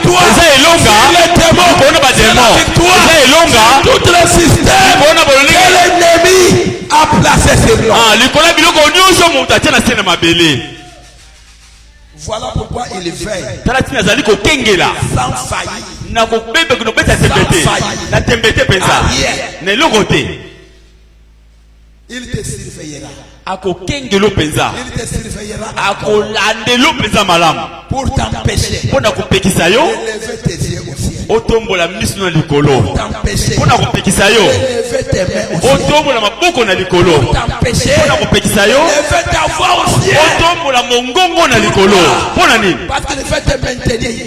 victoire sur les démons, c'est la victoire sur tout le système que l'ennemi a placé sur nous. Voilà pourquoi il veille sans faillir, il te surveillera. Il te surveillera pour t'empêcher d'élever tes yeux au ciel, pour t'empêcher d'élever tes mains au ciel, pour t'empêcher d'élever ta voix au ciel, parce qu'il veut te maintenir dans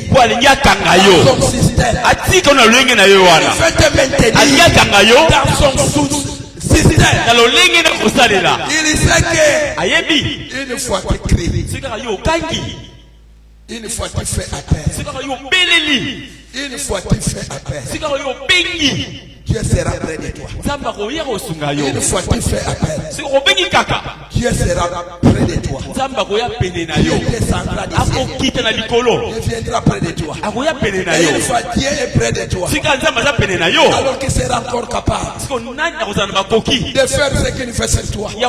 son système, il veut te maintenir dans son sous-système. Il sait que une fois tu cries, une fois tu fais appel, une fois tu fais appel, Dieu sera près de toi. Une fois tu fais appel, Dieu sera près de toi. Dieu descendra du ciel, Dieu viendra près de toi. Et une fois Dieu est près de toi, alors qu'il sera encore capable de faire ce qu'il fait sur toi. Une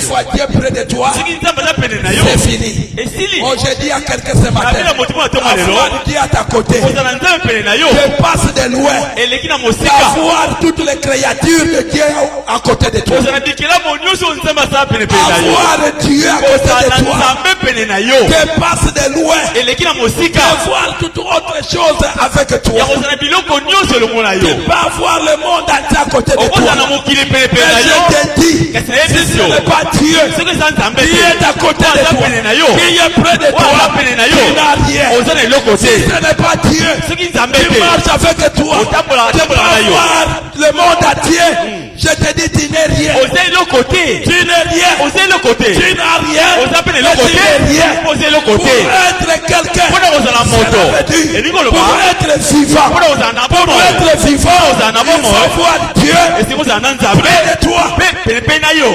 fois Dieu est près de toi, c'est fini. Oh, j'ai dit à quelqu'un ce matin, avoir Dieu à ta côté, je passe de loin d'avoir toutes les créatures de Dieu à côté de toi. Avoir Dieu à côté de toi, je passe de loin d'avoir toute autre chose avec toi. Tu peux avoir le monde entier à côté de toi. Mais je te dis, si ce n'est pas Dieu qui est à côté de toi, qui est près de toi, tu n'as rien. Si ce n'est pas Dieu qui marche avec toi, tu peux avoir le monde entier. Je te dis, tu n'es rien. Tu n'es rien. Tu n'as rien. Pour être quelqu'un, pour être vivant, il faut voir Dieu près de toi.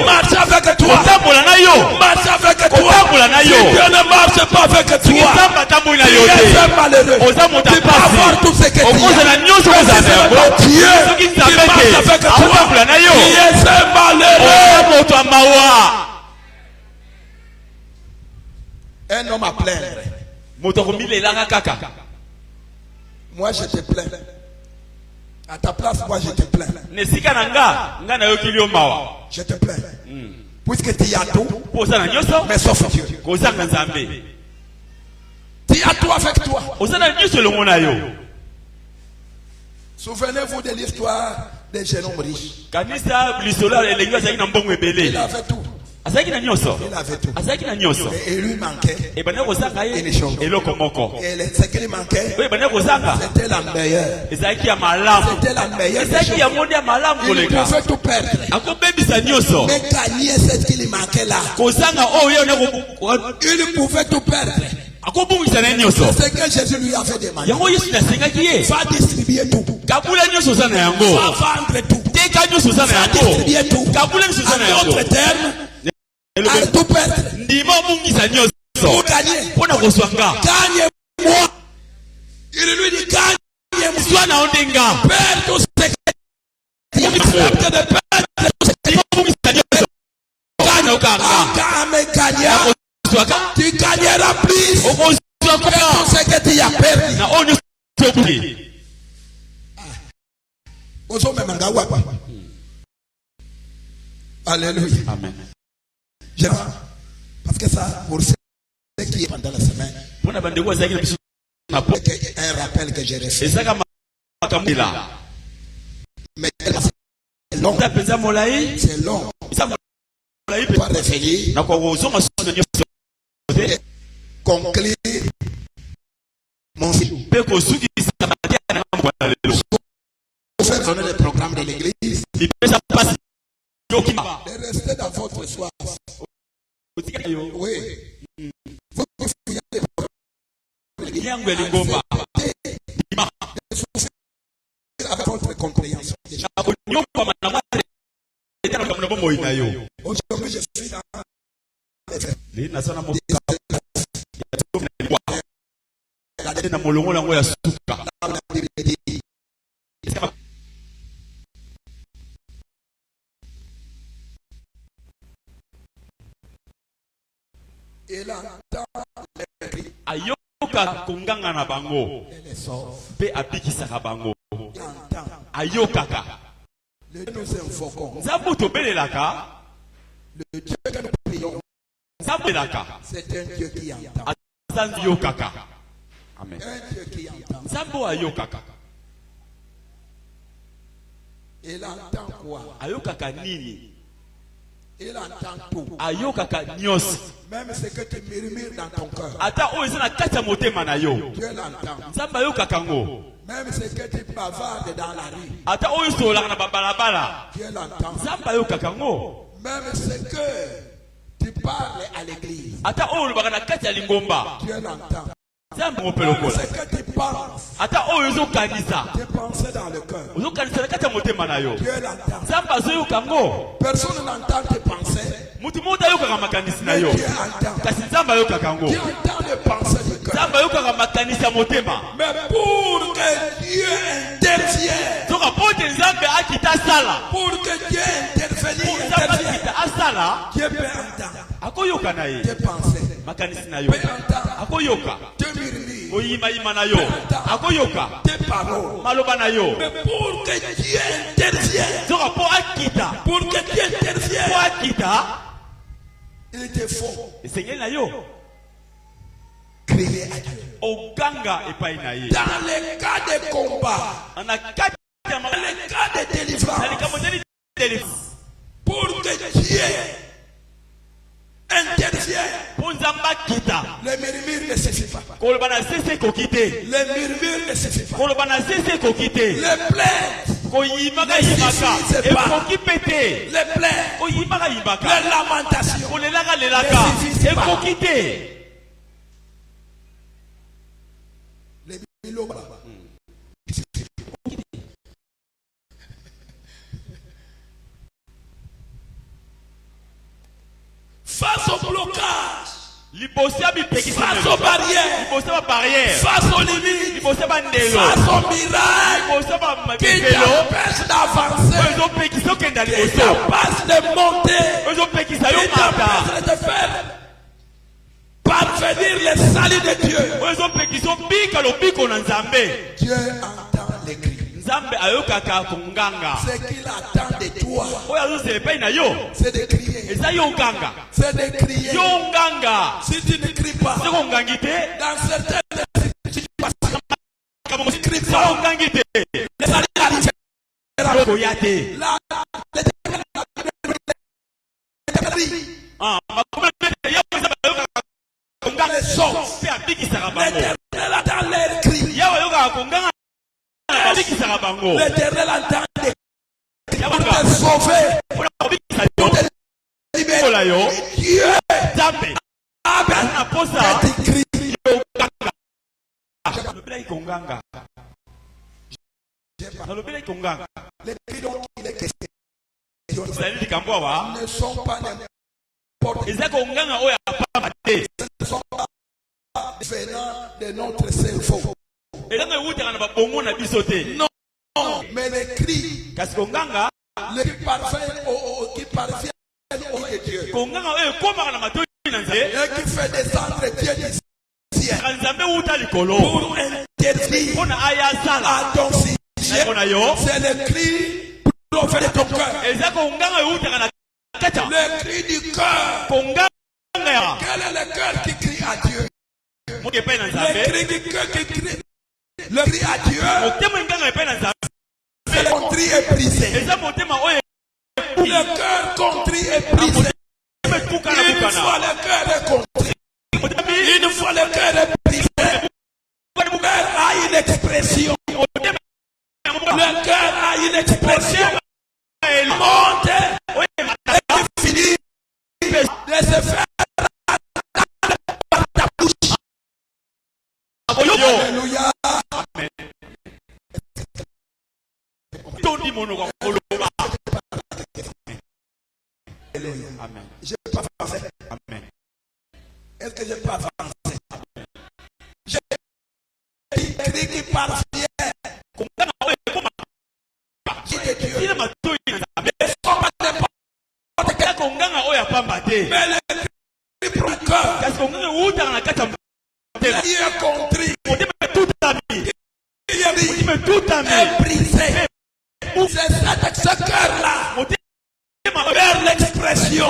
Marche avec toi. Marche avec toi. Si Dieu ne marche pas avec toi, tu es malheureux. Tu peux avoir tout ce que tu as. Dieu qui marche avec toi, tu es malheureux. Un homme à plaindre. Moi je te plains. À ta place, moi je te plains. Je te plains. Puisque tu as tout, mais sauf Dieu. Tu as tout avec toi. Souvenez-vous de l'histoire des jeunes hommes riches. Il avait tout. Il avait tout. Mais il lui manquait une chose. Et ce qui lui manquait, c'était la meilleure. C'était la meilleure des choses. Il pouvait tout perdre. Mais gagner ce qui lui manquait là. Il pouvait tout perdre. C'est ce que Jésus lui avait demandé. Va distribuer tout. Va vendre tout. Va distribuer tout. En d'autres termes, à tout perdre. Pour gagner. Gagne-moi. Il lui dit gagne-moi. Perds tout ce que tu acceptes de perdre tout ce que tu gagneras plus que tout ce que tu as perdu. Alléluia. Amen. Parce que ça, pour ceux qui est pendant la semaine, un rappel que j'ai reçu. Mais c'est long. C'est long. On va revenir. Conclure mon fils. Vous faites donner le programme de l'église. De rester dans votre soif. Oui. Vous fouillez les programmes avec votre compréhension. Aujourd'hui, je suis dans la na molongo lango ya suka. Ayoka konganga na bango pe abikisaka bango. Ayokaka. Nzambe tobelelaka. Le Dieu que nous prions, c'est un Dieu qui entend. Amen. Un Dieu qui entend. Nzambe ayokaka. Il entend quoi? Ayokaka nini? Il entend tout. Ayokaka nyos. Même ce que tu murmures dans ton cœur. Ata o ezana kati ya motema na yo. Dieu l'entend. Nzambe ayokaka ngo. Même ce que tu bavardes dans la rue. Ata o esolaka na balabala. Dieu l'entend. Nzambe ayokaka ngo. Même ce que tu parles à l'église. Ata o olobaka na kati ya lingomba. Dieu l'entend. Nzambe mopelokola. Même ce que tu penses. Ata o ezokanisa. Tu penses dans le cœur. Ozokanisa na kati ya motema na yo. Dieu l'entend. Nzambe azoyoka ngo. Personne n'entend tes pensées. Mutu moto ayokaka makanisi na yo. Dieu entend. Kasi Nzambe ayokaka ngo. Dieu entend les pensées du cœur. Nzambe ayokaka makanisi ya motema. Mais pour que Dieu intervienne. Soka pote Nzambe akita sala. Pour que Dieu intervienne. Nzambe akita asala. Dieu peut entendre. Akoyoka na ye. Tes pensées. Makanisi na yo. Peut entendre. Akoyoka. Tes murmures. Oyima na yo. Akoyoka. Tes paroles. Maloba na yo. Mais pour que Dieu intervienne. Soka po akita. Pour que Dieu intervienne. Po akita. Il te faut Seigneur na yo. crier à Dieu. Oganga epai na ye. Dans les cas de combat. Dans les cas de délivrance. Pour que Dieu intervienne. Les murmures ne suffisent pas. Les murmures ne suffisent pas. Les plaintes. Les plaintes. Les lamentations. Les biloba. Face au blocage, face aux barrières, face aux limites, face aux miracles qui t'empêchent d'avancer, qui t'empêchent de monter, qui t'empêchent de faire parvenir les saluts de Dieu. Dieu entend les cris. Ce qu'il attend de toi, c'est de crier. C'est de crier. Si tu ne cries pas, dans certaines situations, tu ne cries pas. Les saluts arrivent. Là, les sons, l'Éternel attend les cris. L'Éternel entend les cris pour te sauver, pour te libérer. Dieu a des cris. Les cris dont il est question ne sont pas n'importe quels. Ne sont pas venant de notre cerveau. Non, mais les cris qui parviennent au Dieu et qui fait descendre Dieu du ciel pour intervenir à ton ciel. C'est le cri profond de ton cœur. Le cri du cœur. Quel est le cœur qui crie à Dieu? Le cri du cœur qui crie. Le cri à Dieu. C'est contrit et brisé. Le cœur contrit et brisé. Une fois le cœur est contrit. Une fois le cœur est brisé. Le cœur a une expression. Le cœur a une expression. Il monte et finit de se faire par ta bouche. Alléluia. Amen. Je ne peux pas avancer. Amen. Est-ce que je peux avancer? cri qui parvient. Mais le cri pour le cœur. Il est contrit. Il est brisé. C'est ce cœur-là. Vers l'expression.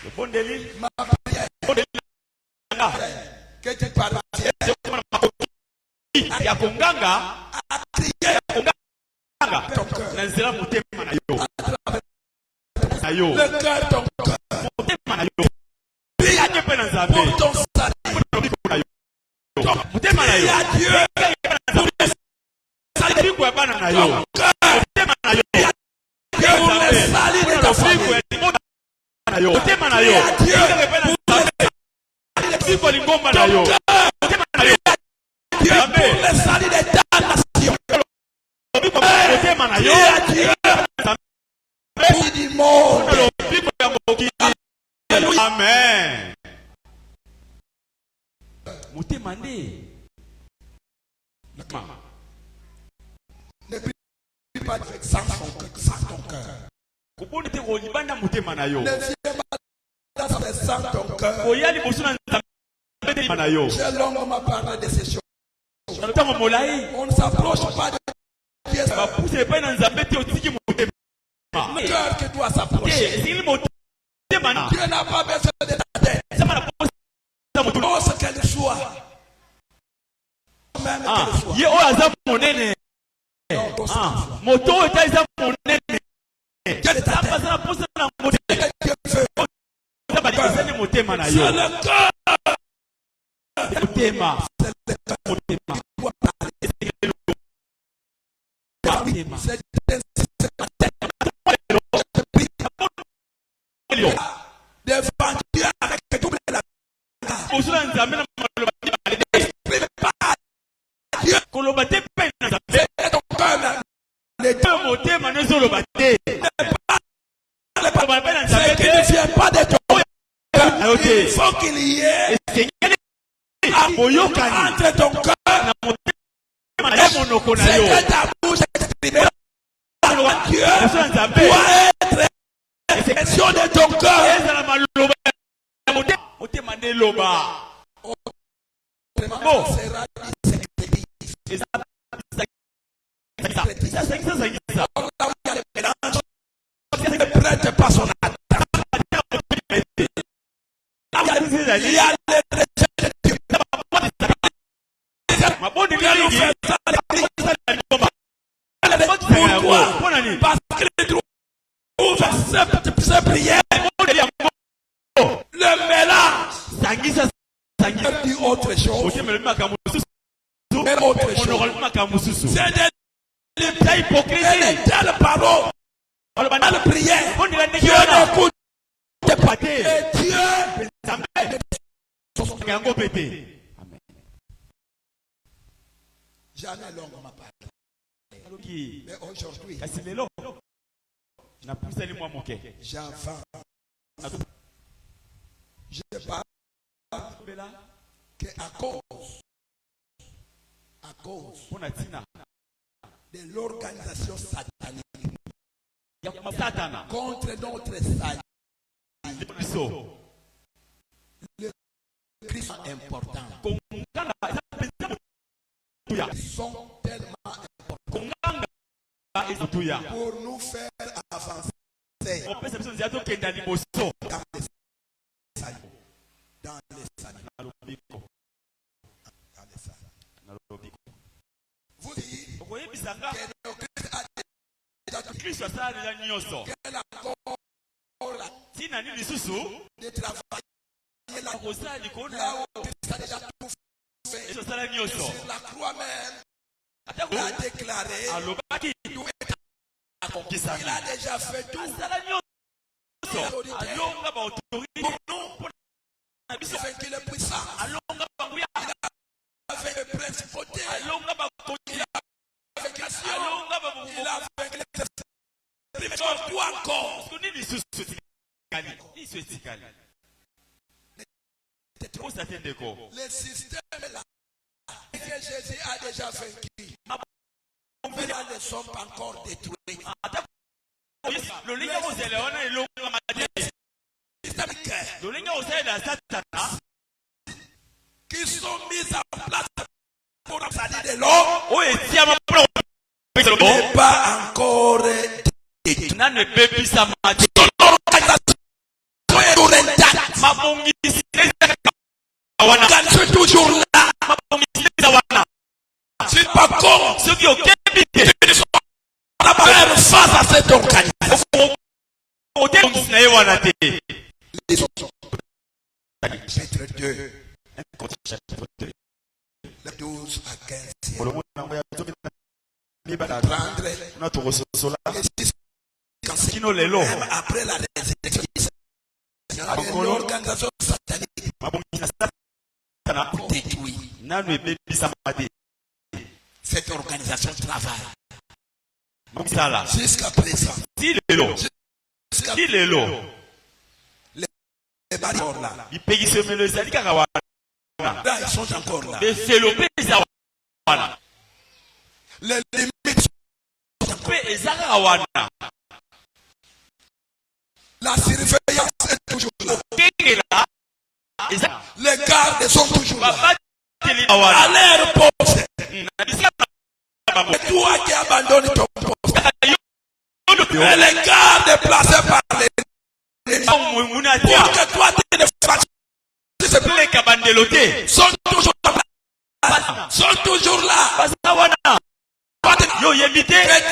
Le bon délit, ma prière, que tu parles, il y a Konganga, à crier ton cœur, le cœur, ton cœur, pour ton salut, prie à Dieu, pour le salut, ton cœur, pour le salut de ta famille. Amen. Ne prie pas sans ton cœur. Ne viens pas sans ton cœur. J'ai longuement parlé de ces choses. On ne s'approche pas de Dieu. Le cœur qui doit s'approcher. Dieu n'a pas besoin de ta tête. Oh, ce qu'elle soit. Même qu'elle soit. Moto est il faut qu'il y ait entre ton cœur et que ta bouche exprimera Dieu doit être l'expression de ton cœur. Ne prête pas son attente. Il y a les recherches de Dieu. Pourquoi? Parce qu'il trouve cette prière. Le mélange. Dit autre chose. Mais autre chose. C'est de l'hypocrisie. Telle parole. Telle prière. Dieu n'écoute pas. Et Dieu. Jamais longuement parlé. Mais aujourd'hui, j'avance. Je parle qu'à cause de l'organisation satanique contre notre salut, le Christ est important. Ils sont tellement importants pour nous faire avancer dans les saluts. Dans les saluts. Vous dites que le Christ a déjà quel accord de travailler là où Christ a déjà tout fait. Sur la croix même, il a déclaré tout est accompli. Il a déjà fait tout. Afin qu'il est puissant. Il a fait le principauté. Il a Le système là que Jésus a déjà vaincu. Les ne sont pas encore détruits. Qui sont mis en place pour salir de l'eau n'est pas encore détruit. C'est toujours là. C'est pas con. Ceux qui ont face à cette organisation. Chapitre 2. Le 12 à 15. Même après la résurrection, l'organisation satanique détruit. Cette organisation travaille. Jusqu'à présent. Les barrières là. Ils sont encore là. Les limites sont encore là. La surveillance est toujours là. Les gardes sont toujours là. À l'air poste. Et toi qui abandonnes ton poste. Et les gardes placés par les pour que toi tu ne fasses sont toujours là. Sont toujours là. Tu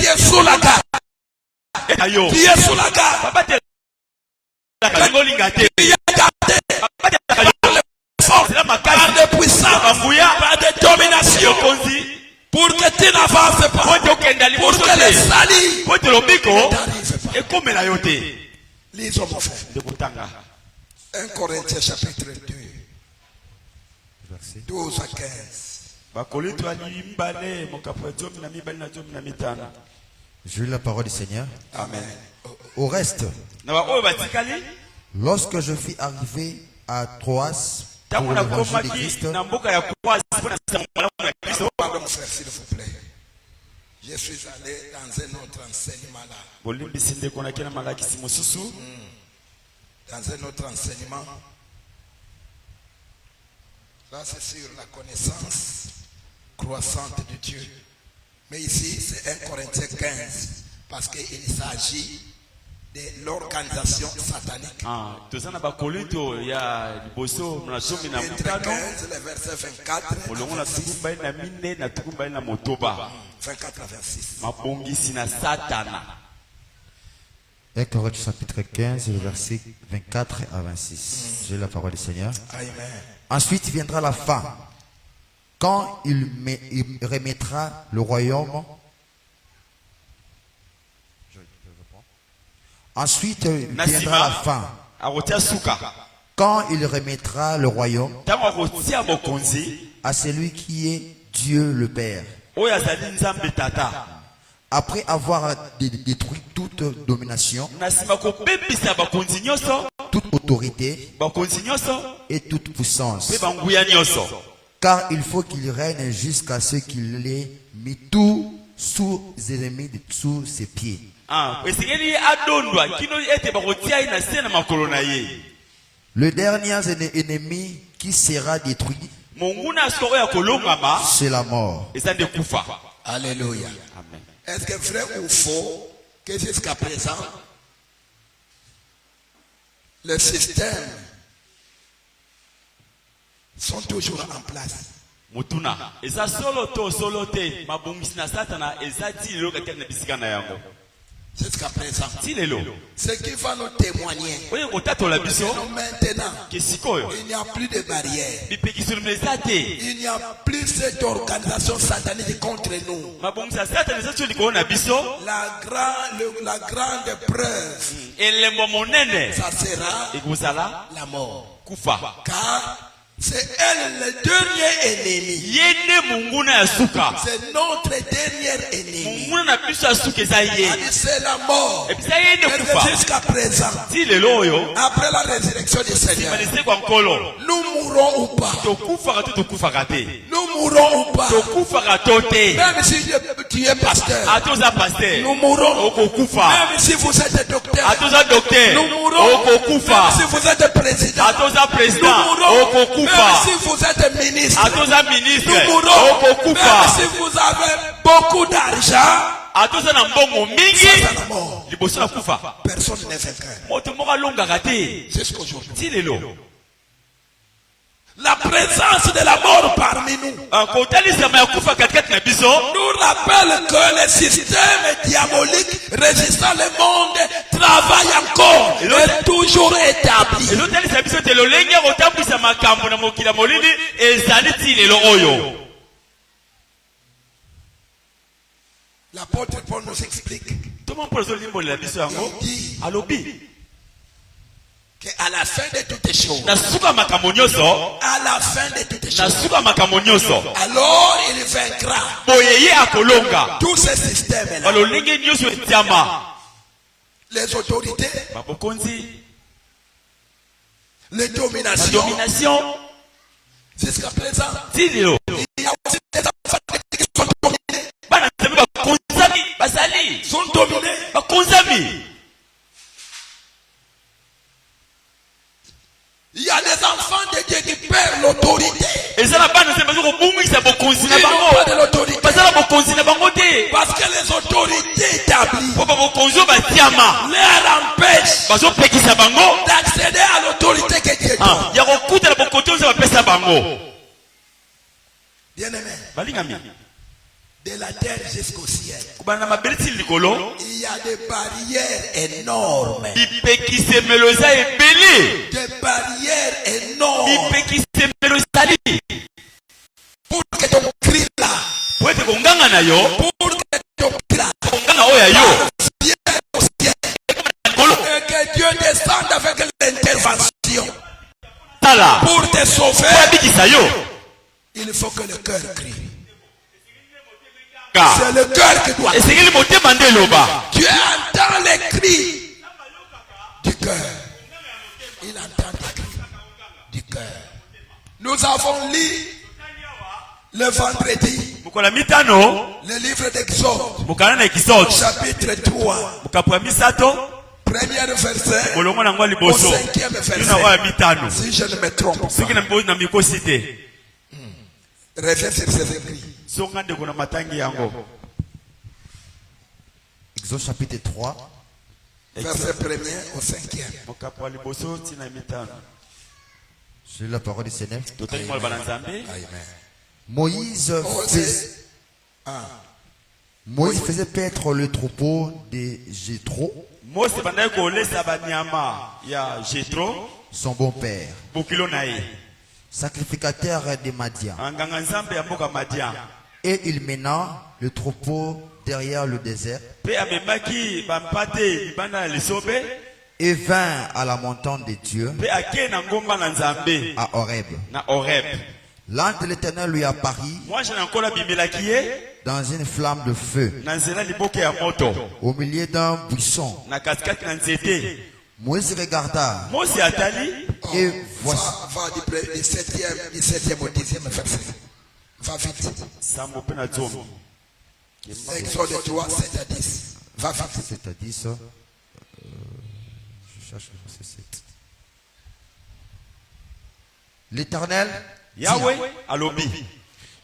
es sous la garde. Tu es sous la garde. Tu es gardé par les forces, par des puissances, par des dominations. Pour que tu n'avances pas. Pour que les salis n'arrivent pas. Lisons mon frère. 1 Corinthiens chapitre 2. 12 à 15. Je lis la parole du Seigneur. Amen. Au reste, lorsque je fus arrivé à Troas pour l'évangile de Christ, pardon mon frère s'il vous plaît. Je suis allé dans un autre enseignement là. Dans un autre enseignement. Là c'est sur la connaissance croissante de Dieu. Mais ici c'est 1 Corinthiens 15. Parce qu'il s'agit de l'organisation satanique. Chapitre 15, le verset 24. 24 à 26. 1 Corinthiens chapitre 15, le verset 24 à 26. J'ai la parole du Seigneur. Amen. Ensuite viendra la fin, quand il remettra le royaume. Ensuite viendra la fin, quand il remettra le royaume à celui qui est Dieu le Père. Après avoir détruit toute domination, toute autorité et toute puissance. Car il faut qu'il règne jusqu'à ce qu'il ait mis tous sous ses ennemis sous ses pieds. Le dernier ennemi qui sera détruit, c'est la mort. Alléluia. Est-ce que vrai ou faux que jusqu'à présent les systèmes sont toujours en place? Jusqu'à présent, ce qui va nous témoigner maintenant, il n'y a plus de barrières, il n'y a plus cette organisation satanique contre nous. La grande preuve, ça sera la mort. Car C'est elle le dernier ennemi. C'est notre dernier ennemi. C'est la mort. Jusqu'à présent, après la résurrection du Seigneur, nous mourrons ou pas. Nous mourrons ou pas. Même si tu es pasteur, nous mourrons. Même si vous êtes docteur, nous mourrons. Même si vous êtes président, nous mourons. Même si vous êtes ministre, nous mourrons. Même si vous avez beaucoup d'argent, ça c'est la mort. Personne n'est vainqueur. Jusqu'aujourd'hui. La présence de la mort parmi nous nous rappelle que le système diabolique résistant le monde travaille encore et est toujours établi. L'apôtre Paul nous explique. Il dit qu'à la fin de toutes les choses, à la fin de toutes les choses, alors il vaincra tous ces systèmes-là. Les autorités, les dominations, jusqu'à présent, il y a aussi des enfants qui sont dominés. Sont dominés. Il y a des enfants de Dieu qui perdent l'autorité. Ils n'ont pas de l'autorité. Parce que les autorités établies leur empêchent d'accéder à l'autorité que Dieu donne. Bien-aimé, de la terre jusqu'au ciel, il y a des barrières énormes. Des barrières énormes. Pour que ton cri là, pour que ton cri là, vienne au ciel. Et que Dieu descende avec l'intervention. Pour te sauver, il faut que le cœur crie. C'est le cœur qui doit. Dieu entend les cris du cœur. Il entend les cris du cœur. Nous avons lu le vendredi le livre d'Exode, chapitre 3, premier verset au 5e verset. Si je ne me trompe pas. Reviens sur ces écrits. Exode chapitre 3, verset 1er au 5e. C'est la parole du Seigneur. Amen. Moïse faisait paître le troupeau de Jéthro, son bon père, sacrificateur de Madian. Et il mena le troupeau derrière le désert et vint à la montagne de Dieu, à Horeb. L'ange de l'Éternel lui apparut dans une flamme de feu au milieu d'un buisson. Moïse regarda et voici. Va du 17e au 10e verset. Va vite. Exode 3, 7 à 10. Va vite. 7 à 10. Je cherche le verset 7. L'Éternel Yahweh alobi.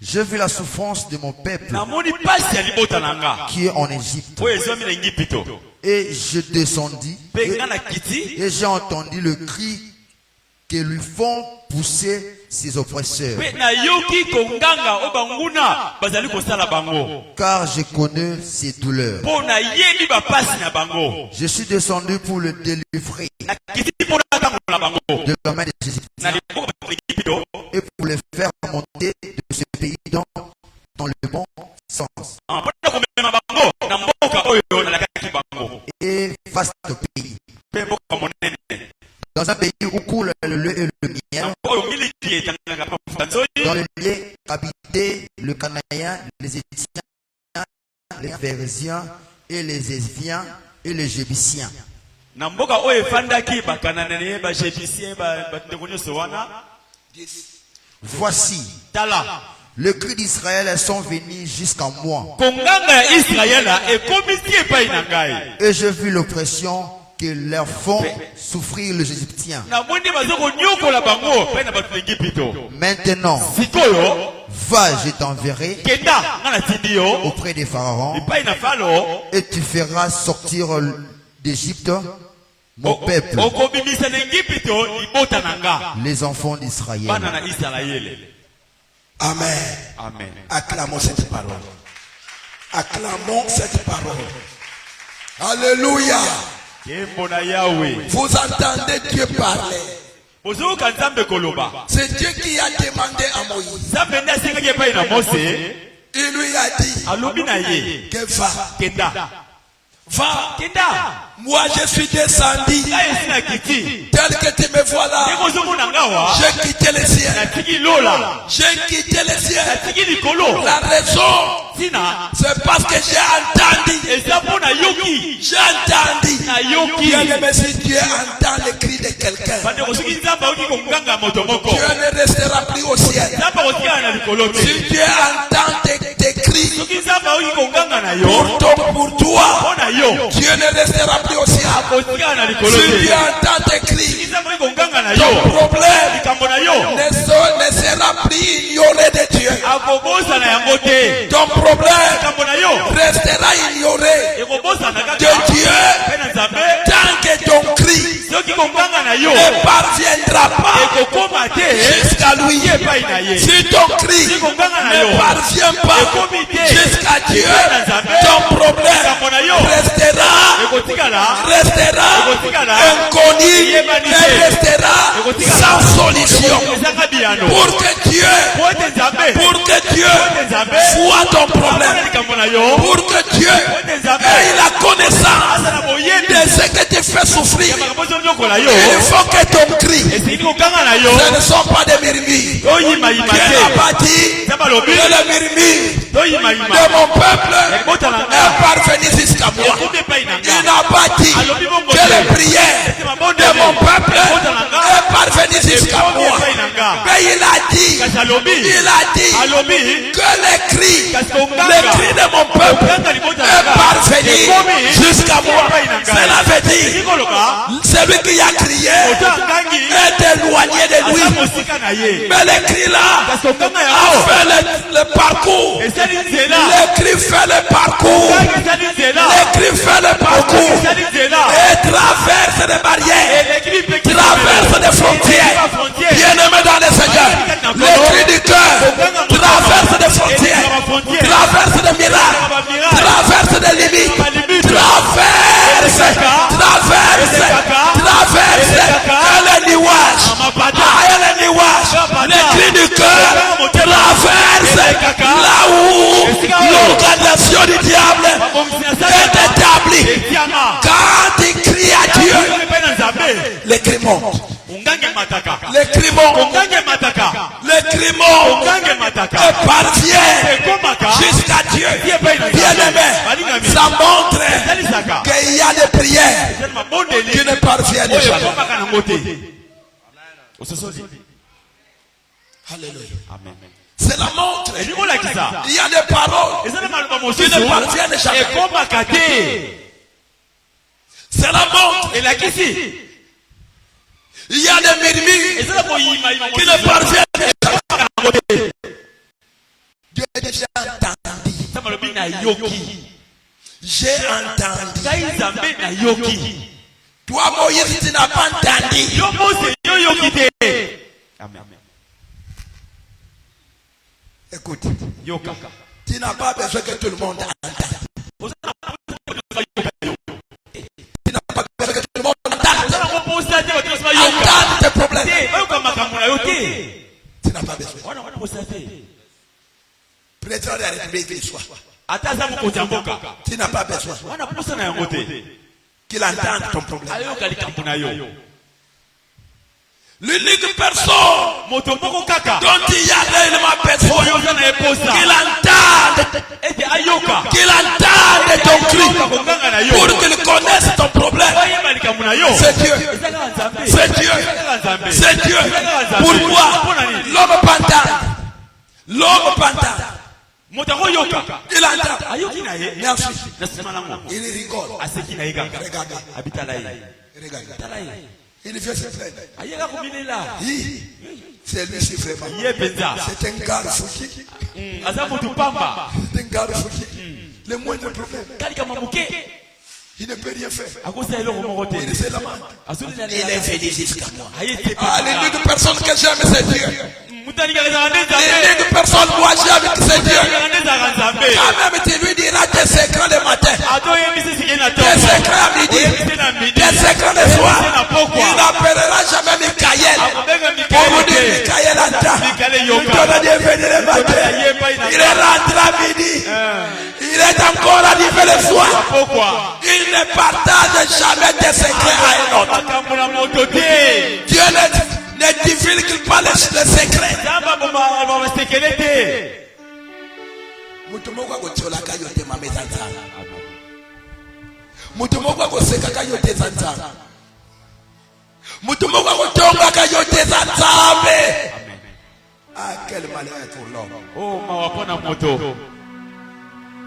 J'ai vu la souffrance de mon peuple qui est en Égypte. Et je descendis et j'ai entendu le cri que lui font pousser ses oppresseurs. Car je connais ses douleurs. Je suis descendu pour le délivrer de la main des Égyptiens et pour le faire monter de ce pays dans le bon sens. Et vaste pays. Dans un pays où coule le lait et le miel, Cananéens, les Éthiopiens, les Phérésiens et les Éviens et les Jébusiens. Voici, le cri d'Israël sont venus jusqu'à moi. Et je vis l'oppression que leur font souffrir les Égyptiens. Maintenant, va, je t'enverrai auprès des pharaons et tu feras sortir d'Égypte mon peuple, les enfants d'Israël. Amen. Amen. Acclamons cette parole. Acclamons cette parole. Alléluia. Vous entendez Dieu parler. C'est Dieu qui a demandé à Moïse. Il lui a dit que va. Moi je suis descendu. Tel que tu me vois là, j'ai quitté les cieux. J'ai quitté les cieux. La raison, c'est parce que j'ai entendu. J'ai entendu. Bien-aimé, si Dieu entend le cri de quelqu'un, Dieu ne restera plus au ciel. Si Dieu entend tes cris pour toi, Dieu ne restera plus au ciel. Si Dieu entend tes cris, ton problème ne sera plus ignoré de Dieu. Ton problème restera ignoré de Dieu tant que ton cri ne parviendra pas jusqu'à lui. Si ton cri ne parvient pas jusqu'à Dieu, ton problème restera inconnu et restera sans solution. Pour que Dieu voit ton problème, pour que Dieu ait la connaissance de ce que tu fais souffrir, il faut que ton cri, ce ne sont pas des murmures. Dieu n'a pas dit que le murmure de mon peuple est parvenu jusqu'à moi. Il n'a pas dit que les prières de mon peuple est parvenu jusqu'à moi. Mais il a dit que les cris de mon peuple est parvenu jusqu'à moi. Cela veut dire celui qui a crié est éloigné de lui. Mais le cri là a fait le parcours. Le cri fait le parcours. Le cri fait le parcours et traverse des barrières, traverse des frontières. Bien-aimé dans le Seigneur, le cri du cœur traverse des frontières, traverse des miracles, traverse des limites, traverse. Le cri du cœur traverse là où l'organisation du diable est établie. Quand il crie à Dieu, les cris montent. Les cris montent. Les cris montent et parviennent jusqu'à Dieu. Bien-aimé, ça montre qu'il y a des prières qui ne parviennent jamais. Alléluia. Amen. C'est la montre. Il y a des paroles qui ne parviennent jamais. C'est la montre. Il y a des murmures qui ne parviennent jamais. Dieu a déjà entendu. J'ai entendu. Toi, Moïse, tu n'as pas entendu. Amen. Écoute, tu n'as pas besoin que tout le monde entende. Tu n'as pas besoin que tout le monde entende. Entende tes problèmes. Tu n'as pas besoin. Président de la République, soit. Tu n'as pas besoin qu'il entende ton problème. L'unique personne dont il y a réellement besoin qu'il entende ton cri pour qu'il connaisse ton problème, c'est Dieu. C'est Dieu. C'est Dieu. Pourquoi l'homme pantant, il entend. Merci. Il rigole. Regardez. Il vient se plaindre. C'est lui, c'est vraiment. C'est un gars fouki. C'est un gars fouki. Le moindre problème, il ne peut rien faire. Il se lamente. Il est venu jusqu'à moi. L'unique personne que j'aime, c'est Dieu. L'unique personne moi j'aime, c'est Dieu. Quand même tu lui diras tes secrets le matin, tes secrets à midi, tes secrets le soir. Il n'appellera jamais Michael pour vous dire Michael entend. Il t'aura dit venir le matin. Il est rentré à midi. Il est encore arrivé le soir. Il ne partage jamais tes secrets à un autre. Dieu ne divulgue pas les secrets. Ah, quel malheur pour l'homme.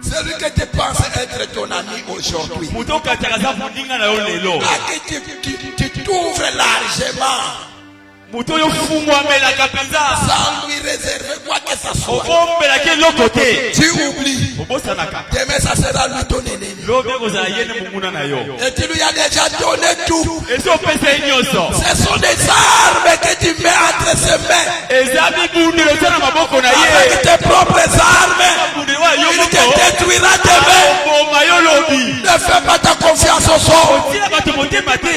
Celui que tu penses être ton ami aujourd'hui, à qui tu t'ouvres largement, sans lui réserver quoi que ce soit, tu oublies. Demain ça sera lui ton ennemi. Et tu lui as déjà donné tout. Ce sont des armes que tu mets entre ses mains. Avec tes propres armes, il te détruira demain. Ne fais pas ta confiance au sort.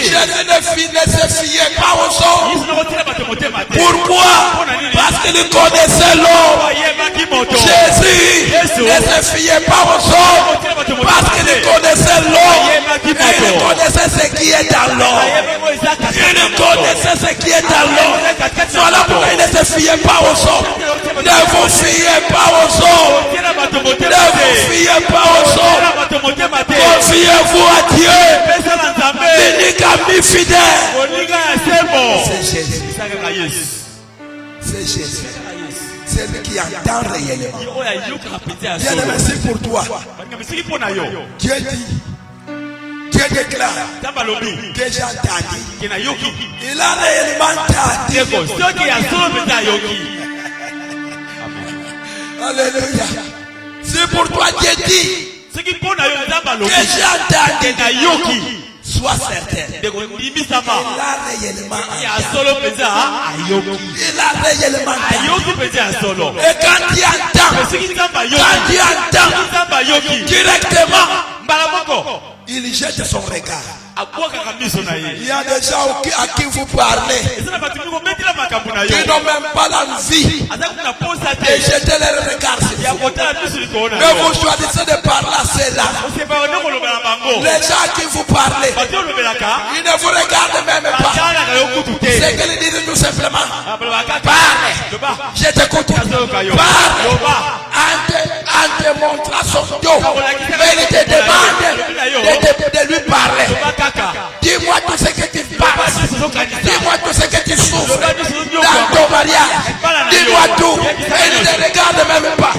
Jésus ne se fiait pas au sort. Pourquoi? Parce qu'il connaissait l'homme. Jésus ne se fiait pas au sort. Parce qu'il connaissait l'homme. Et il connaissait ce qui est dans l'homme. Il connaissait ce qui est dans l'homme. Voilà pourquoi il ne se fiait pas au sort. Ne vous fiez pas au sort. Ne vous fiez pas au sort. Confiez-vous à Dieu. L'unique ami fidèle. C'est Jésus. C'est Jésus. C'est lui qui entend réellement. Dieu merci pour toi. Dieu dit, Dieu déclare que j'ai entendu. Il a réellement entendu. Alléluia. C'est pour toi Dieu dit que j'ai entendu. Sois certain. Il a réellement entendu. Et quand tu entends, directement, il jette son regard. Il y a des gens à qui vous parlez qui n'ont même pas l'envie de jeter leur regard sur vous. Mais vous choisissez de parler à ceux-là. Les gens à qui vous parlez, ils ne vous regardent même pas. C'est qu'ils disent tout simplement, parle, je t'écoute, parle, en te montrant son dos. Mais il te demande de lui parler. Dis-moi tout ce que tu passes. Dis-moi tout ce que tu souffres dans ton mariage. Dis-moi tout. Et il ne te regarde même pas.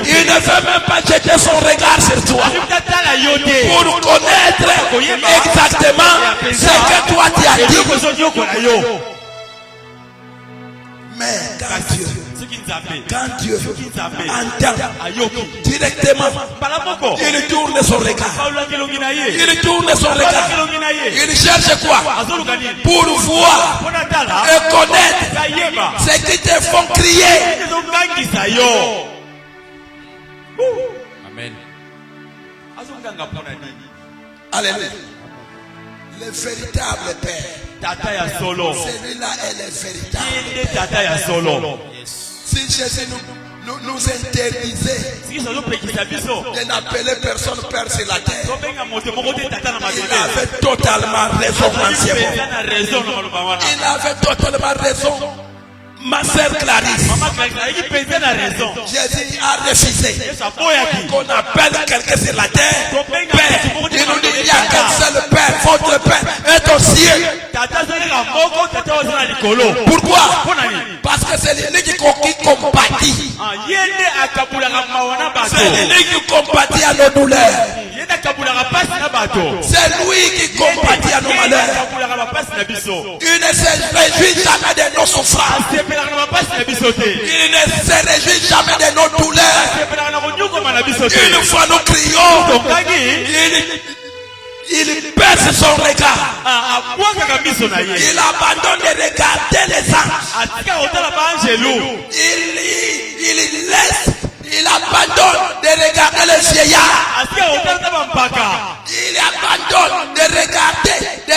Il ne veut même pas jeter son regard sur toi pour connaître exactement ce que toi tu as dit. Mais quand Dieu entend directement, il tourne son regard. Il tourne son regard. Il cherche quoi? Pour voir et connaître ce qui te font crier. Amen. Alléluia. Le véritable Père, celui-là est le véritable Père. Si Jésus nous interdisaient de n'appeler personne père sur la terre. Il avait totalement raison, il avait totalement raison. Ma sœur Clarisse, Jésus a refusé qu'on appelle quelqu'un sur la terre Père. Il nous dit il y a qu'un seul Père, votre Père est aux cieux. Pourquoi? Parce que c'est lui qui compatit. C'est lui qui compatit à nos douleurs. C'est lui qui compatit à nos malheurs. Il ne se réjouit jamais de nos souffrances. Il ne se réjouit jamais de nos douleurs. Une fois nous crions, il baisse son regard. Il abandonne de regarder les anges. Il abandonne de regarder les vieillards. Il abandonne de regarder, de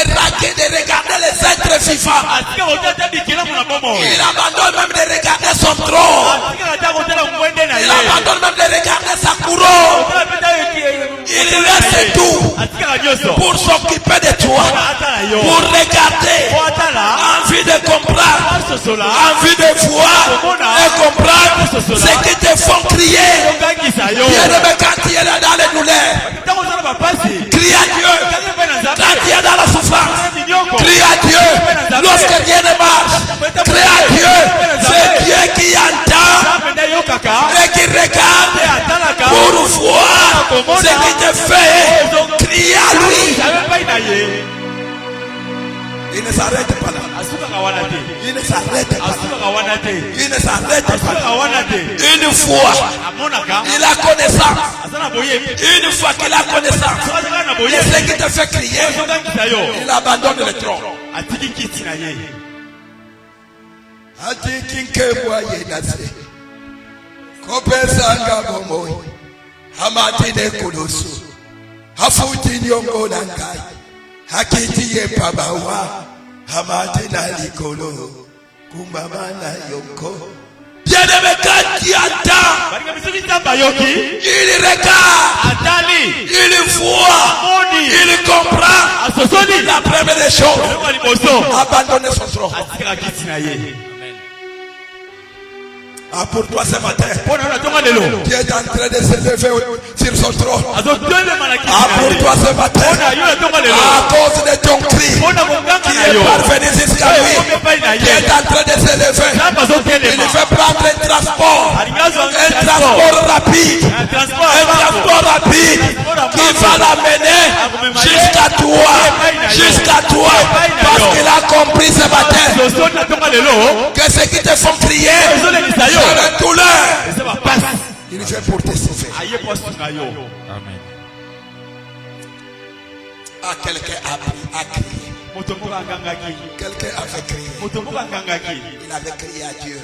regarder les êtres vivants. Il abandonne même de regarder son trône. Il abandonne même de regarder sa couronne. Il laisse tout pour s'occuper de toi, pour regarder, envie de comprendre, envie de voir et comprendre ce qui te font crier. Bien-aimé, quand tu es dans les douleurs, crie à Dieu. Quand tu es dans la souffrance, crie à Dieu. Lorsque rien ne marche, crie à Dieu. C'est Dieu qui entend et qui regarde pour voir ce qui te fait. Crie à lui. Il ne s'arrête pas là. Il ne s'arrête pas là. Il ne s'arrête pas là. Une fois, il a connaissance. Une fois qu'il a connaissance, il ce qui te fait crier, il abandonne le trône. Hakiti ye pabawa hamati na likolo kumamana yoko. Bien-aimé, quand tu attends, il regarde, il voit, il comprend. La première des choses, abandonner son trône. Ah, pour toi ce matin, Dieu est en train de se lever sur son trône. Ah, pour toi ce matin, à cause de ton cri qui est parvenu jusqu'à lui, Dieu est en train de se lever. Il veut prendre un transport rapide, qui va l'amener jusqu'à toi, parce qu'il a compris ce matin que ce qui te font crier, c'est la douleur. Il vient pour te sauver. Amen. Ah, quelqu'un a crié. Quelqu'un avait crié. Il avait crié à Dieu.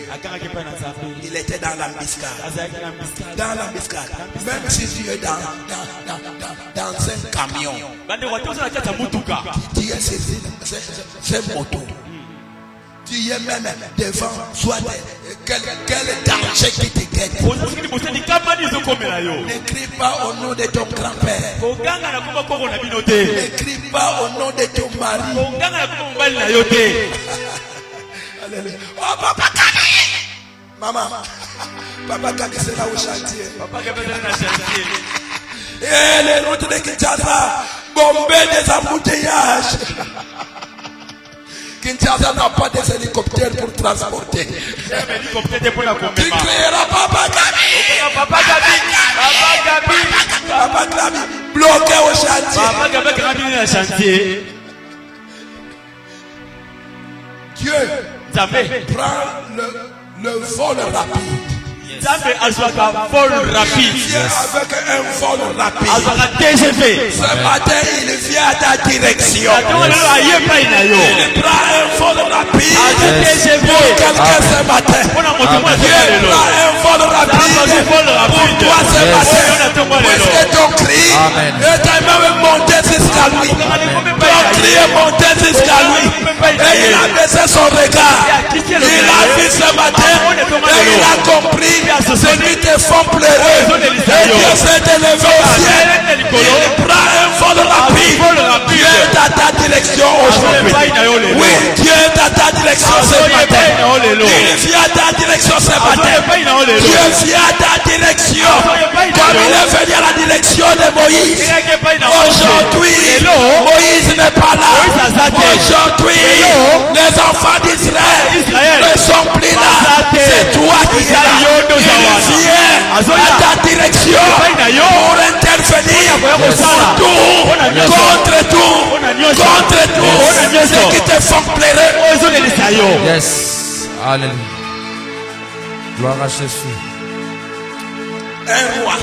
Il était dans l'embuscade. Même si tu es dans un camion, Dieu est saisi, c'est moto. Tu es même devant soit quel danger qui te guette. Ne crie pas au nom de ton grand-père. Ne crie pas au nom de ton mari. Oh, Papa Kami. Maman, Papa Kami c'est là au chantier. Et les routes de Kinshasa bombées des embouteillages. Kinshasa n'a pas des hélicoptères pour transporter. Tu crieras Papa Kami. Papa Kami bloqué au chantier. Dieu prend le vol rapide. Avec un vol rapide. Ce matin, il vient à ta direction. Il prend un vol rapide. Pour quelqu'un ce matin. Dieu prend un vol rapide. Pour toi ce matin. Puisque ton cri est même monté jusqu'à lui. Ton cri l'esprit est monté jusqu'à lui. Et il a baissé son regard. Il a vu ce matin. Et il a compris ce qui te font pleurer. Et Dieu s'est élevé au ciel. Il prend un vol rapide. Dieu est à ta direction aujourd'hui. Oui, Dieu est à ta direction ce matin. Il vient à ta direction ce matin. Dieu vient à ta direction. Comme il est venu à la direction de Moïse. Aujourd'hui, Moïse n'est pas là. Aujourd'hui, les enfants d'Israël ne sont plus là. C'est toi qui es là. Il vient à ta direction pour intervenir contre tout ceux qui te font pleurer. Yes. Alléluia. Gloire à Jésus. Un roi.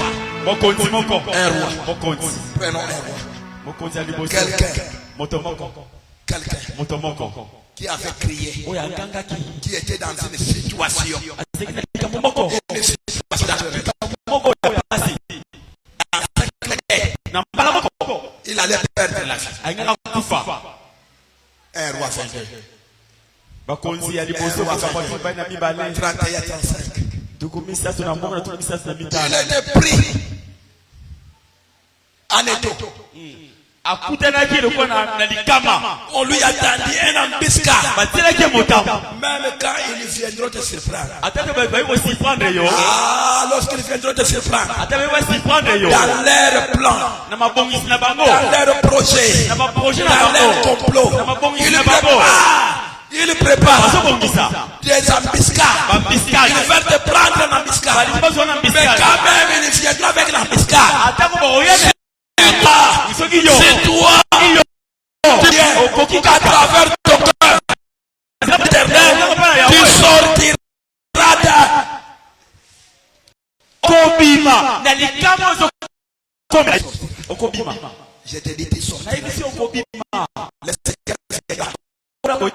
Un roi. Prenons un roi. Quelqu'un qui avait crié, qui était dans une situation. Il allait perdre la vie. Un roi fait 31-35. Il était pris en étau. On lui a tendu un embuscade. Même quand ils viendront te surprendre. Lorsqu'ils viendront te surprendre. Dans leur plan. Dans leur projet. Dans leur complot. Ils préparent des embuscades. Ils veulent te prendre un embuscade. Mais quand même ils viendront avec l'embuscade. C'est toi qui à travers ton cœur éternel, tu sortiras je te dis, tu sortiras. Le Seigneur par quoi?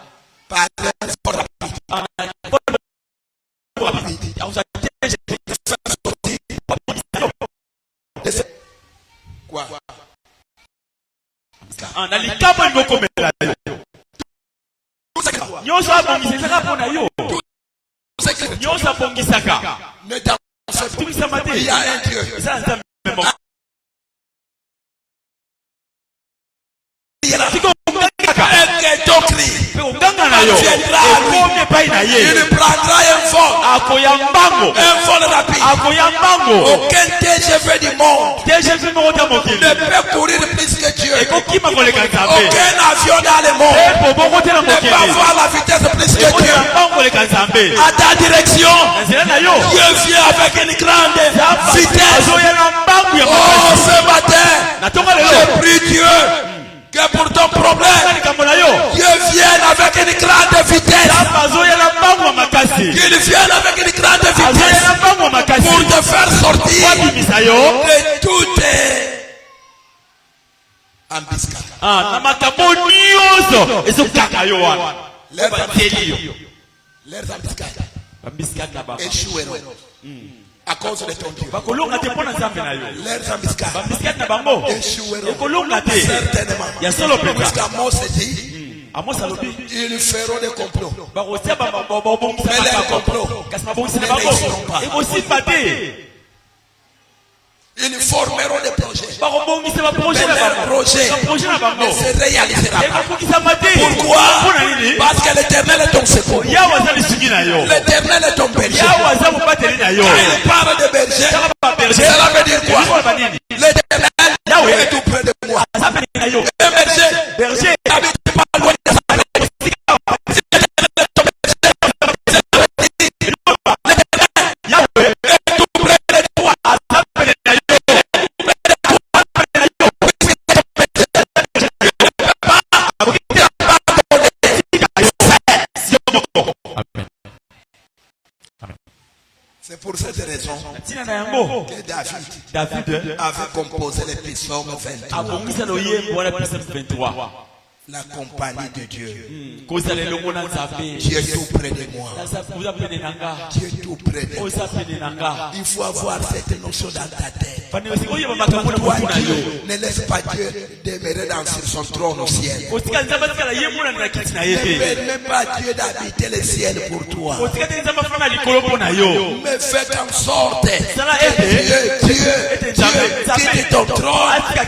Il y a un Dieu. Il prendra un vol rapide. Aucun TGV du monde ne peut courir plus que Dieu. Aucun avion dans le monde ne peut avoir la vitesse plus que Dieu. À ta direction, Dieu vient avec une grande vitesse. Oh, ce matin, j'ai pris Dieu que pour ton problème, Dieu vient avec une grande vitesse. Il vient avec une grande vitesse pour te faire sortir de toutes embuscades. Les embuscades échoueront à cause de ton Dieu. Les embuscades échoueront certainement. Puisqu'Amos dit, ils feront des complots. Mais les complots ne réussiront pas. Ils formeront des projets. Mais leurs projets ne se réaliseront pas. Pourquoi? Parce que l'Éternel est ton secours. L'Éternel est ton berger. Quand il parle de berger, cela veut dire quoi? L'Éternel est tout près de moi. Le berger habite pas loin de sa maison. C'est pour cette raison que David avait composé les psaumes 23. la compagnie de Dieu. Dieu est tout près de moi. Dieu est tout près de moi. Il faut avoir cette notion dans ta tête. Toi, Dieu, ne laisse pas Dieu demeurer sur son trône au ciel. Ne permets pas Dieu d'habiter le ciel pour toi. Mais fais en sorte que Dieu quitte ton trône pour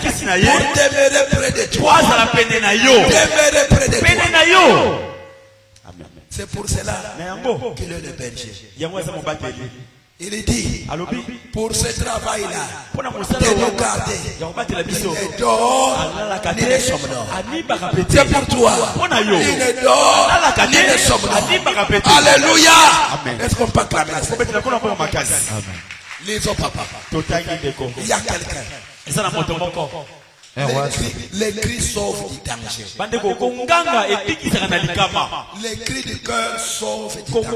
demeurer près de toi. Demeurer près de toi. C'est pour cela qu'il est le berger. Il dit, pour ce travail-là, de nous garder, il dort, ni ne somnore. C'est pour toi, il ne dort, ni ne somnore. Alléluia. Est-ce qu'on peut acclamer ça? Lisons, papa. Il y a quelqu'un. Les cris sauvent du danger. Les cris du cœur sauvent du danger.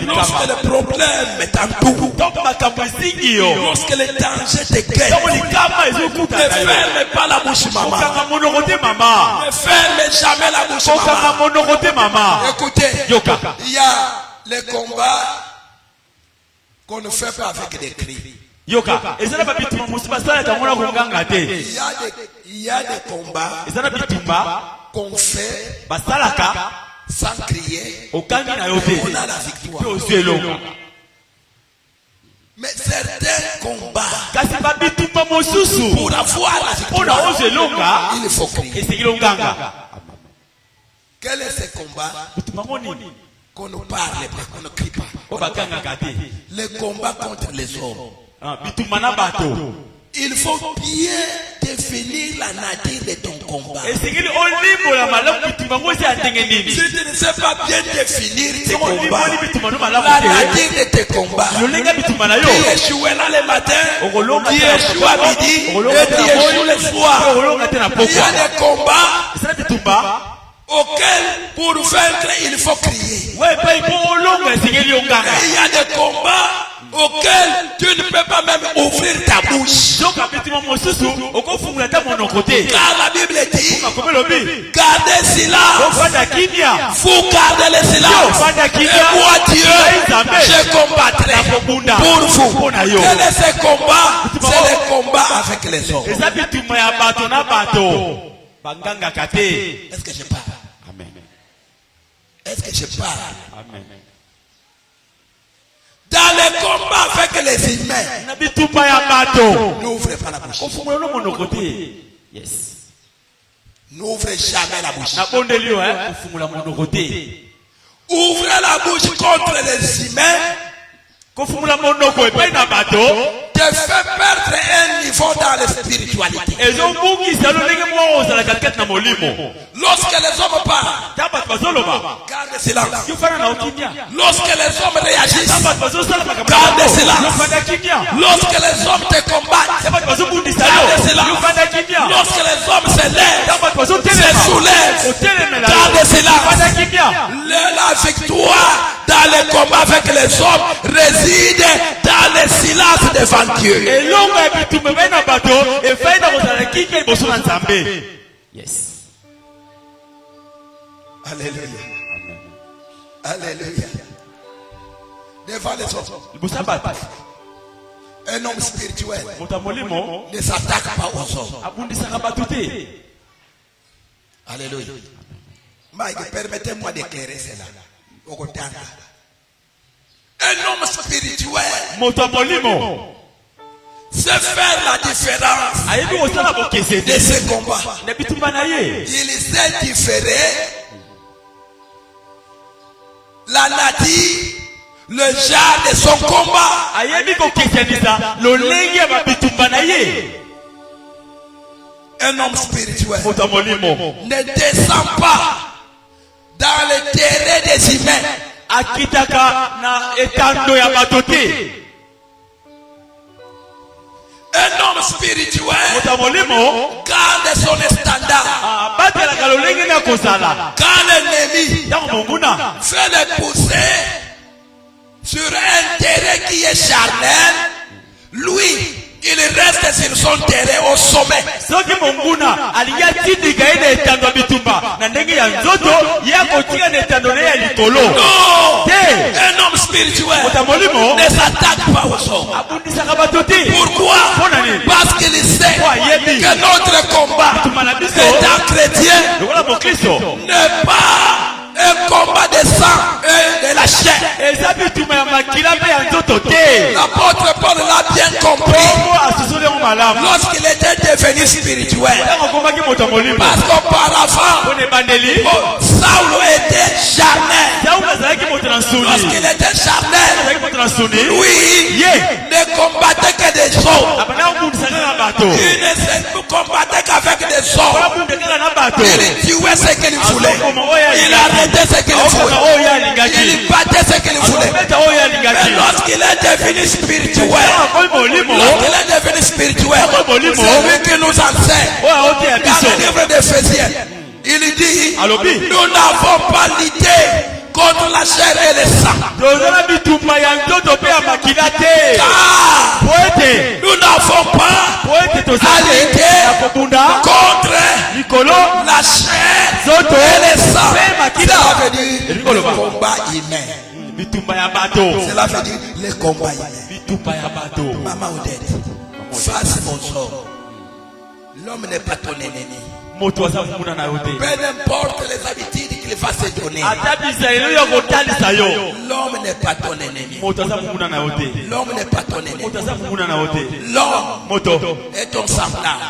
Lorsque le problème est en tout, lorsque le danger te guette, ne ferme pas la bouche, maman. Ne ferme jamais la bouche, maman. Écoutez, il y a les combats qu'on ne fait pas avec des cris. Il y a des combats qu'on fait sans crier. On a la victoire. Mais certains combats, pour avoir la victoire, il faut crier. Quel est ce combat qu'on ne parle pas, qu'on ne crie pas? Les combats contre les hommes. Il faut bien définir la nature de ton combat. Si tu ne sais pas bien définir tes combats, la nature de tes combats, qui échouait là le matin, qui échoue à midi, et qui échoue le soir. Il y a des combats auquel pour vaincre il faut crier. Et il y a des combats auquel tu ne peux pas même ouvrir ta bouche. Car la Bible dit, gardez silence. Vous gardez le silence. Et moi Dieu, je combattrai pour vous. Quel est ce combat? C'est le combat avec les hommes. Est-ce que je parle? Amen. Est-ce que je parle? Amen. Dans les combats avec les humains, n'ouvrez pas la bouche. Yes. N'ouvrez jamais la bouche. Ouvrez la bouche contre les humains. Te fait perdre un niveau dans la spiritualité. Lorsque les hommes parlent, garde silence. Lorsque les hommes réagissent, garde silence. Lorsque les hommes te combattent, garde silence. Lorsque les hommes se lèvent, se soulèvent, garde silence. La victoire dans les combats avec les hommes réside dans le silence devant Dieu. Yes. Alléluia. Alléluia. Devant les hommes, un homme spirituel ne s'attaque pas aux hommes. Alléluia. Mike, permettez-moi d'éclairer cela. Un homme spirituel c'est faire la différence de ce combat. Il sait différer la nature, le genre de son combat. Un homme spirituel ne descend pas dans le terrain des humains. Un homme spirituel garde son standard. Quand l'ennemi fait le pousser sur un terrain qui est charnel, lui, il reste sur sont terrés au sommet. Soki monguna aliya tindi gaine etando bitumba na ndenge ya nzoto ya kotika netando ya likolo. Non. Un homme spirituel ne s'attaque pas aux hommes. Pourquoi? Parce qu'il sait que notre combat est un chrétien n'est pas un combat de sang et de la chair. L'apôtre Paul l'a bien compris lorsqu'il était devenu spirituel. Parce qu'auparavant, Saul était charnel. Lorsqu'il était charnel, lui ne combattait que des hommes. Il ne se combattait qu'avec des hommes. Il tuait ce qu'il voulait. Il arrêtait ce qu'il voulait. Il battait ce qu'il voulait. Mais lorsqu'il est devenu spirituel, c'est lui qui nous enseigne. Dans le livre d'Éphésiens, il dit, nous n'avons pas l'idée contre la chair et le sang. Car nous n'avons pas à l'idée contre la chair et le sang. Cela veut dire le combat humain. Cela veut dire le combat humain. Maman Odette, face aux hommes, l'homme n'est pas ton ennemi. Peu importe les habitudes qu'il va se donner, l'homme n'est pas ton ennemi. L'homme n'est pas ton ennemi. L'homme est ton semblable.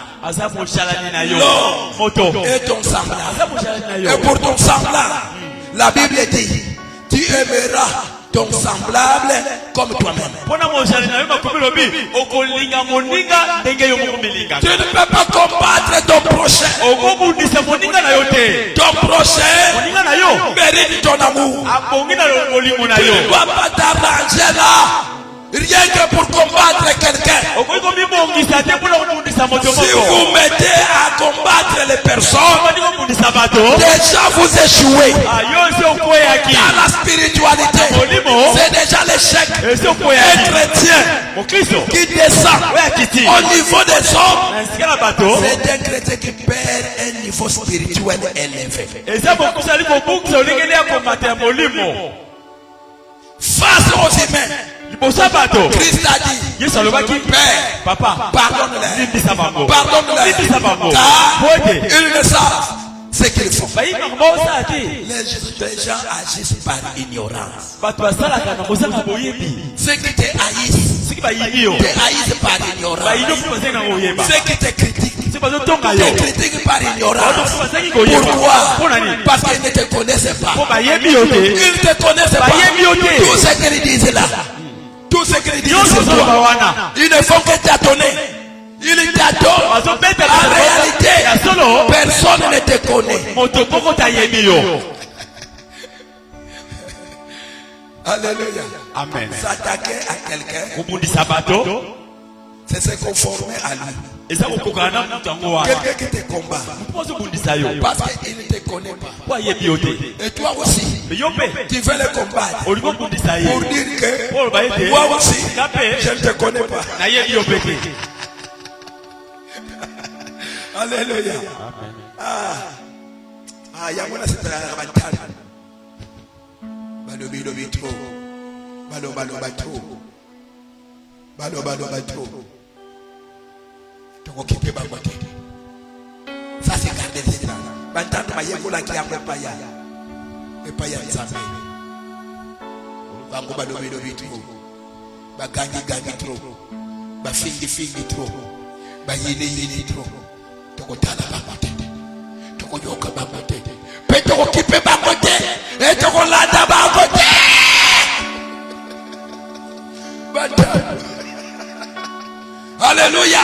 L'homme est ton semblable. Et pour ton semblable, la Bible dit, tu aimeras ton semblable comme toi-même. Tu ne peux pas combattre ton prochain. Ton prochain mérite ton amour. Tu ne dois pas t'arranger là rien que pour combattre quelqu'un. Si vous mettez à combattre les personnes, déjà vous échouez. Dans la spiritualité, c'est déjà l'échec. Un chrétien qui descend au niveau des hommes, c'est un chrétien qui perd un niveau spirituel élevé. Face aux humains, Christ a dit, Père, Papa, pardonne-les, car ils ne savent ce qu'ils font. Les gens agissent par ignorance. Ceux qui te haïssent, te haïssent par ignorance. Ceux qui te critiquent, te critiquent par ignorance. Pourquoi? Parce qu'ils ne te connaissent pas. Ils ne te connaissent pas. Tout ce qu'ils disent là, tout ce qu'ils disent sur toi, ils ne font que t'adonner. Ils t'adorent. En réalité, personne ne te connaît. Alléluia. Amen. S'attaquer à quelqu'un, c'est se conformer à lui. Quelqu'un qui te combat parce qu'il ne te connaît pas. Et toi aussi, tu veux le combattre pour dire que moi aussi, je ne te connais pas. Alléluia. Yamona c'est la bataille. Ça c'est garder les états. Bantando mayekola qui a pas ya. Et pas ya nzambe. Bango balobi trop. Ba gangi trop. Ba fingi trop. Ba yini trop. Toko tala bango tete. Toko yoka bango tete. Pe toko kipe bango tete. Et toko landa bango tete. Alléluia.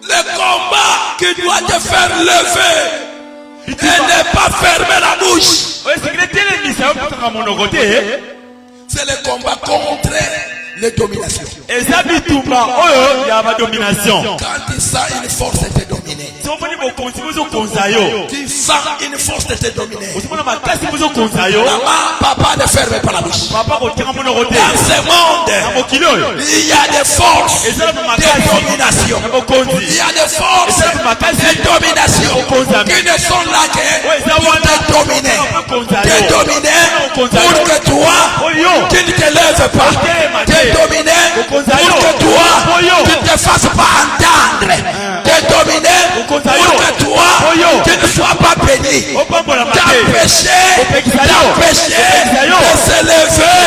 Le combat qui doit te faire lever et ne pas fermer la bouche, c'est le combat contre les dominations. Quand tu sens une force te dominer, tu sens sens une force de te dominer. Maman, papa ne ferme pas la bouche. Dans ce monde, il y a des forces de domination. Il y a des forces de domination qui ne sont là que pour te dominer. Te dominer pour que toi, tu ne te lèves pas. Te dominer pour que toi, tu ne te fasses pas entendre. Te dominer pour que toi, tu ne sois pas béni. T'empêcher de s'élever,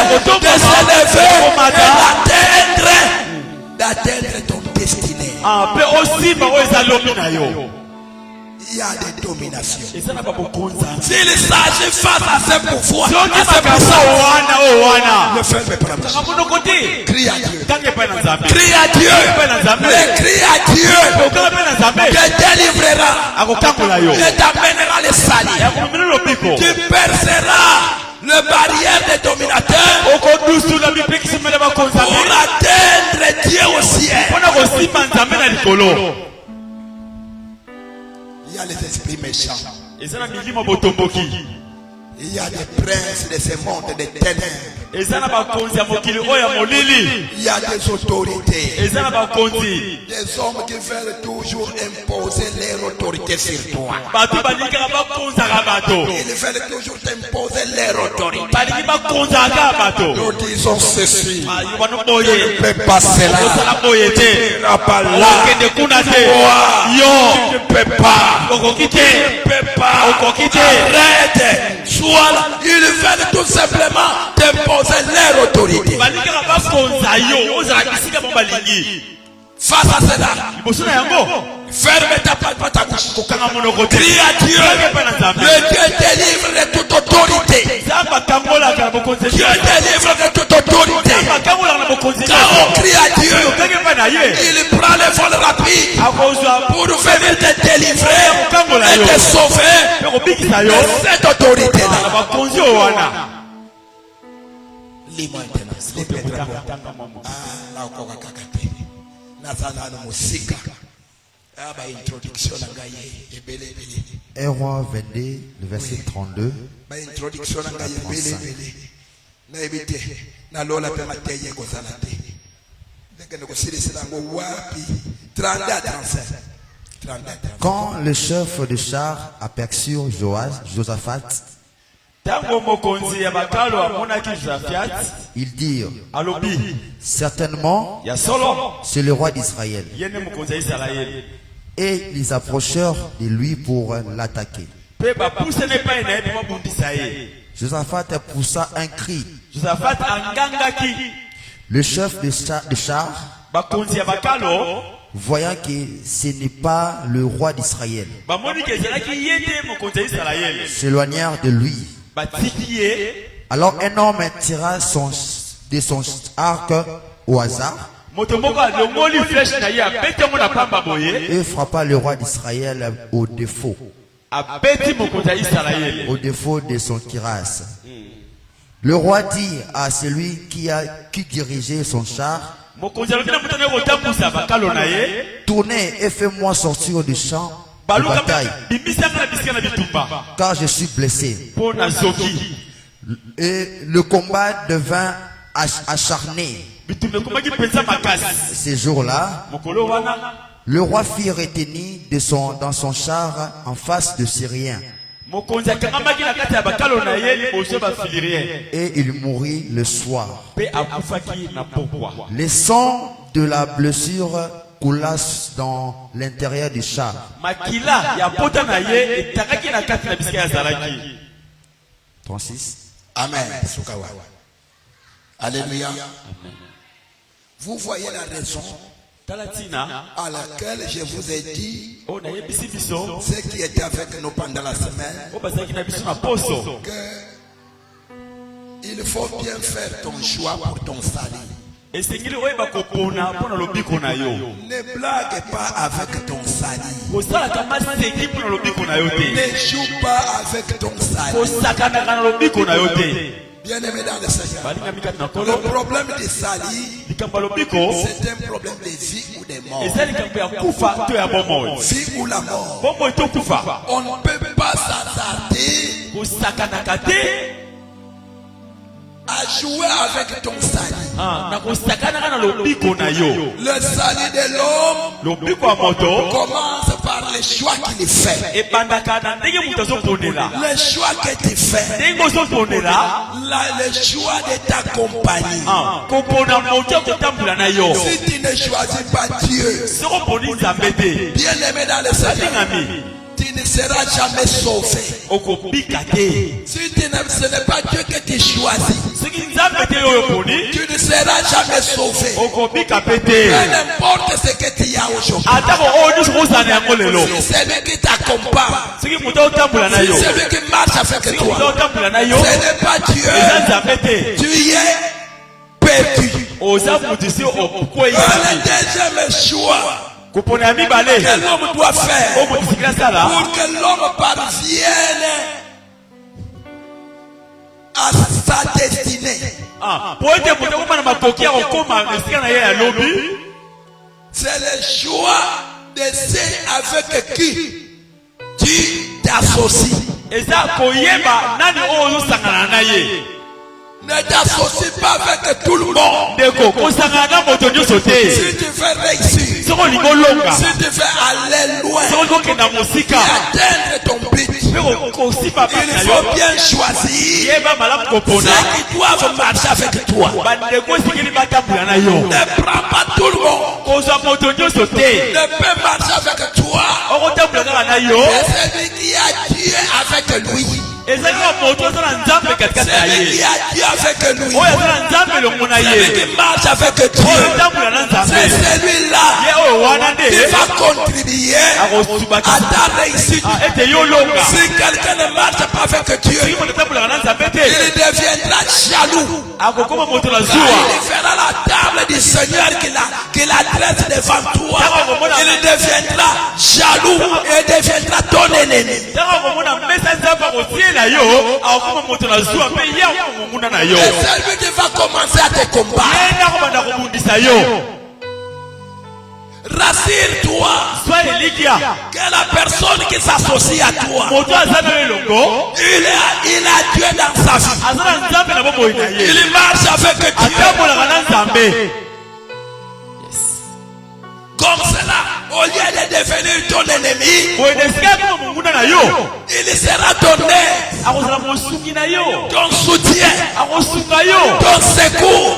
d'atteindre ton destinée. Il y a des dominations. S'il s'agit face à ce pouvoir, ne ferme pas la bouche. Crie à Dieu. Crie à Dieu. Le cri à Dieu te délivrera. Et t'amènera le salut. Tu perceras le barrière des dominateurs pour atteindre Dieu au ciel. Il y a les esprits méchants. Il y a des princes de ce monde des ténèbres. Il y a des autorités. Des hommes qui veulent toujours imposer leur autorité sur toi. Ils veulent toujours t'imposer leur autorité. Nous disons ceci. Tu ne peux pas cela. Tu n'iras pas là. Tu ne peux pas. Tu ne peux pas. Arrête. Ils veulent tout simplement t'imposer leur autorité. Face à cela, ferme ta bouche. Crie à Dieu. Le Dieu délivre de toute autorité. Dieu délivre de toute autorité. Quand on crie à Dieu, il prend les vols rapides pour venir te délivrer et te sauver de cette autorité-là. Lis-moi maintenant. Héroïen 22, le verset 32. Quand le chef de char aperçut Josaphat, ils dirent, certainement, c'est le roi d'Israël. Et ils approchèrent de lui pour l'attaquer. Josaphat poussa un cri. Le chef de char, voyant que ce n'est pas le roi d'Israël, s'éloignèrent de lui. Alors un homme tira de son arc au hasard et frappa le roi d'Israël au défaut de son cuirasse. Le roi dit à celui qui dirigeait son char, tournez et fais-moi sortir du champ de bataille, car je suis blessé. Et le combat devint acharné. Ces jours-là, le roi fit retenir dans son char en face de Syriens. Et il mourut le soir. Le sang de la blessure coula dans l'intérieur du char. Amen. Alléluia. Vous voyez la raison à laquelle je vous ai dit ce qui était avec nous pendant la semaine, que il faut bien faire ton choix pour ton salut. Ne blague pas avec ton salut. Ne joue pas avec ton salut. Bien aimé dans le Seigneur, le problème des salis, c'est un problème de vie ou de mort. Vie ou la mort. On ne peut pas c'est-à-dire à jouer avec ton salut. Le salut de l'homme commence par les choix qu'il fait. Le choix que tu fais. Le choix de ta compagnie. Si tu ne choisis pas Dieu, bien aimé dans le Seigneur, tu ne seras jamais sauvé. Si ce n'est pas Dieu que tu choisis, tu ne seras jamais sauvé. Peu importe ce que tu as aujourd'hui. C'est lui qui t'accompagne. C'est lui qui marche avec toi. Ce n'est pas Dieu. Tu y es perdu. Le deuxième choix que l'homme doit faire pour que l'homme parvienne à sa destinée, c'est le choix de ceux avec qui tu t'associes. Ne t'associe pas avec tout le monde. Si tu veux réussir, si tu veux aller loin, atteindre ton but, il faut bien choisir ceux qui doivent marcher avec toi. Ne prends pas tout le monde. Ne peut marcher avec toi. Et celui qui a Dieu avec lui. C'est lui qui a Dieu avec lui. Celui qui marche avec Dieu. C'est celui-là qui va contribuer à ta réussite. Si quelqu'un ne marche pas avec Dieu, il deviendra jaloux. Il fera la table du Seigneur qu'il adresse devant toi. Il deviendra jaloux et deviendra ton ennemi. Et celui qui va commencer à te combattre. Rassure-toi que la personne qui s'associe à toi, il a Dieu dans sa vie. Il marche avec Dieu. Comme cela, au lieu de devenir ton ennemi, il sera ton aide, ton soutien, ton secours.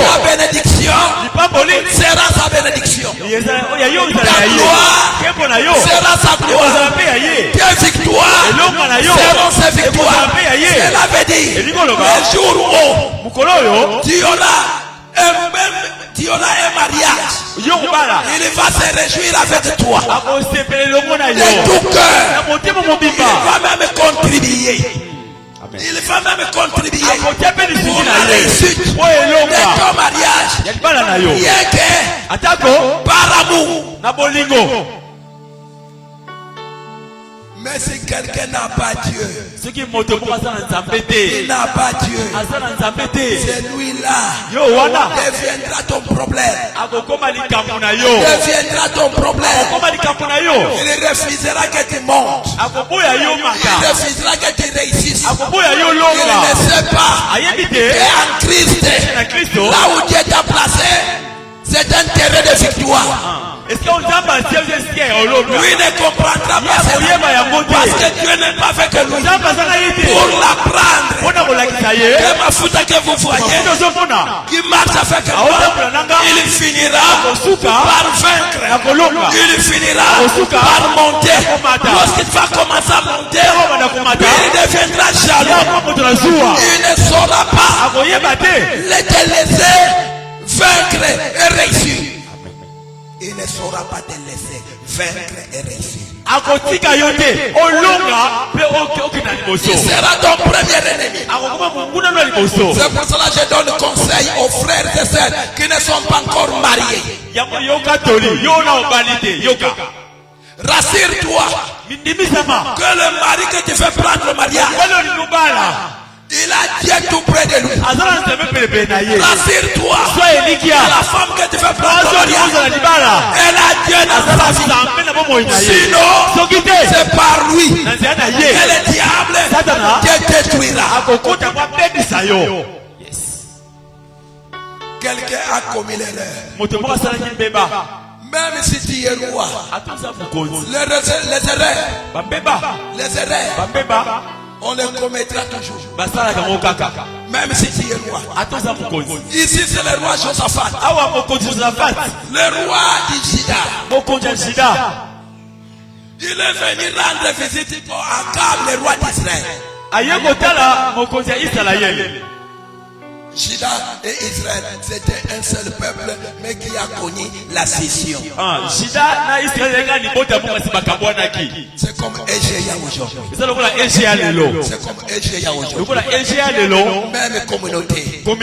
Ta bénédiction sera sa bénédiction. Ta gloire sera sa gloire. Tes victoires seront ses victoires. Cela veut dire, le jour où tu auras un mariage, il va se réjouir avec toi de tout cœur. Il va même contribuer. Il va même contribuer pour la réussite de ton mariage. Bien que par amour. Mais si quelqu'un n'a pas Dieu, il n'a pas Dieu, celui-là deviendra ton problème. Deviendra ton problème. Il refusera que tu montes. Il refusera que tu réussisses. Il ne sait pas qu'en Christ, là où Dieu t'a placé, c'est un terrain de victoire. Lui ne comprendra pas cela parce que Dieu n'est pas fait que lui. Pour l'apprendre, que ma foute que vous voyez, qui marche avec moi, il finira par vaincre. Il finira par monter. Lorsqu'il va commencer à monter, il deviendra jaloux. Il ne saura pas te laisser vaincre et réussir. Il ne saura pas te laisser vaincre et réussir. Il sera ton premier ennemi. C'est pour cela que je donne conseil aux frères et sœurs qui ne sont pas encore mariés. Rassure-toi que le mari que tu fais prendre le mariage, il a Dieu tout près de lui. Rassure-toi que la femme que tu fais prendre le mariage, Elle a Dieu dans sa vie. Sinon, c'est par lui que le diable te détruira. Quelqu'un a commis l'erreur. Même si tu es roi, les erreurs, on les commettra toujours. Même si tu es roi. Ici c'est le roi Josaphat. Le roi du Juda. Il est venu rendre visite à Akab, le roi d'Israël. Juda et Israël, c'était un seul peuple, mais qui a connu la scission. C'est comme Égéa aujourd'hui. C'est comme Égéa aujourd'hui. Même communauté, même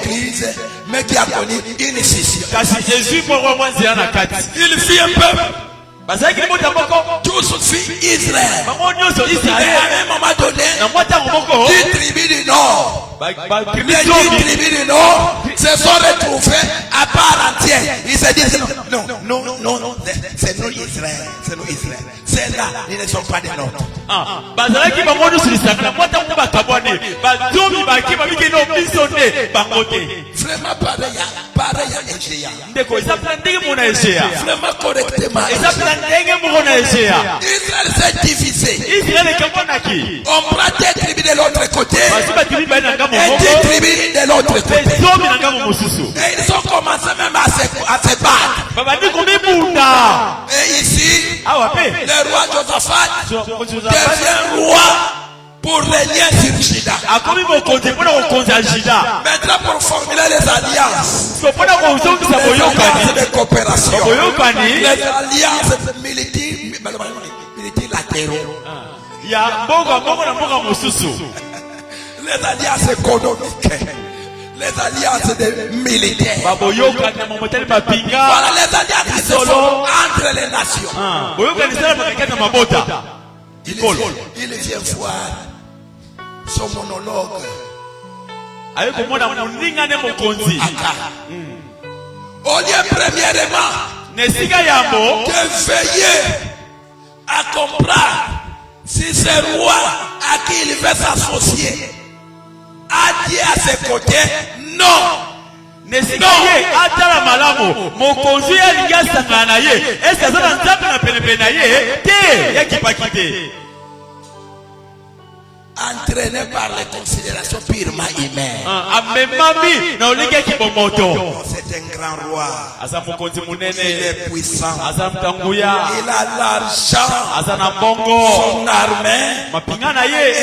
église, mais qui a connu une scission. Il fit un peuple. Tous fit Israël. Et à un moment donné, 10 tribus du nord. Les 10 tribus du nord se sont retrouvés à part entière. Ils se disent non, c'est nous Israël. C'est nous Israël. C'est là, ils ne sont pas des nôtres. Vraiment pareil à Égéa. Vraiment correctement. Israël s'est divisé. On prend des tribus de l'autre côté et 10 tribus de l'autre côté. Et ils ont commencé même à se battre. Et ici, le roi Josaphat devient roi pour régner sur Juda. Maintenant pour formuler les alliances. Les alliances de coopération. Les alliances militaires latéraux. Les alliances économiques. Les alliances des militaires. Voilà les alliances qui se font entre les nations. Il vient voir son monologue. Au lieu premièrement de veiller à comprendre si ce roi à qui il veut s'associer a Dieu à ses côtés, non. Entraîné par les considérations purement humaines. C'est un grand roi. Il est puissant. Il a l'argent. Son armée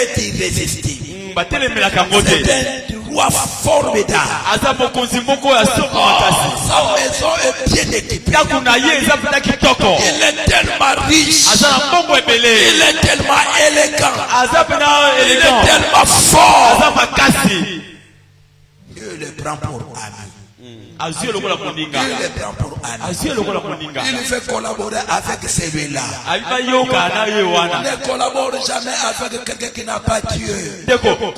est irrésistible. C'est un roi formidable. Sa maison est bien équipée. Il est tellement riche. Il est tellement élégant. Il est tellement fort. Dieu le prend pour ami. Il le prend pour ami. Il veut collaborer avec celui-là. Ne collabore jamais avec quelqu'un qui n'a pas Dieu. Ne collabore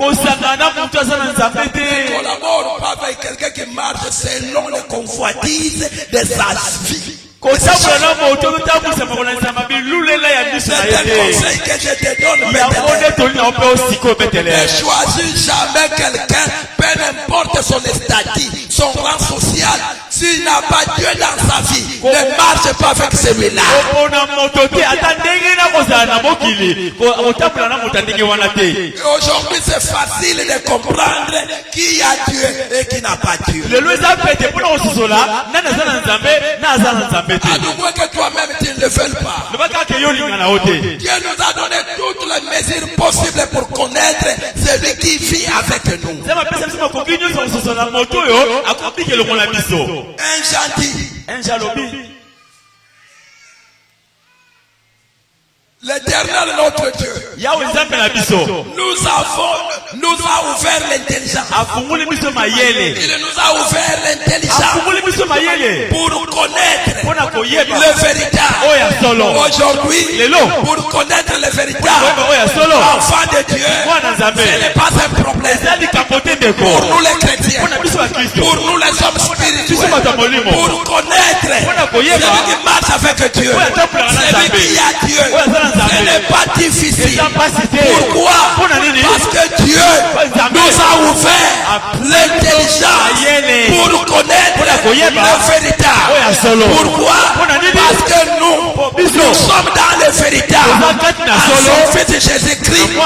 pas avec quelqu'un qui marche selon les convoitises de sa vie. C'est un conseil que je te donne. Ne choisis jamais quelqu'un, peu importe son statut, son rang social. S'il n'a pas Dieu dans sa vie, ne marche pas avec celui-là. Aujourd'hui, c'est facile de comprendre qui a Dieu et qui n'a pas Dieu. À moins que toi-même tu ne le veuilles pas. Dieu nous a donné toutes les mesures possibles pour connaître celui qui vit avec nous. Un gentil. L'Éternel notre Dieu nous a ouvert l'intelligence. Il nous a ouvert l'intelligence pour connaître le véritable. Aujourd'hui, pour connaître le véritable enfant de Dieu, ce n'est pas un problème. Pour nous les chrétiens, pour nous les hommes spirituels, pour connaître qui marche avec Dieu, celui qui a Dieu, ce n'est pas difficile. Pourquoi? Parce que Dieu nous a ouvert l'intelligence pour connaître le véritable. Pourquoi? Parce que nous sommes dans le véritable. À son Fils Jésus-Christ, à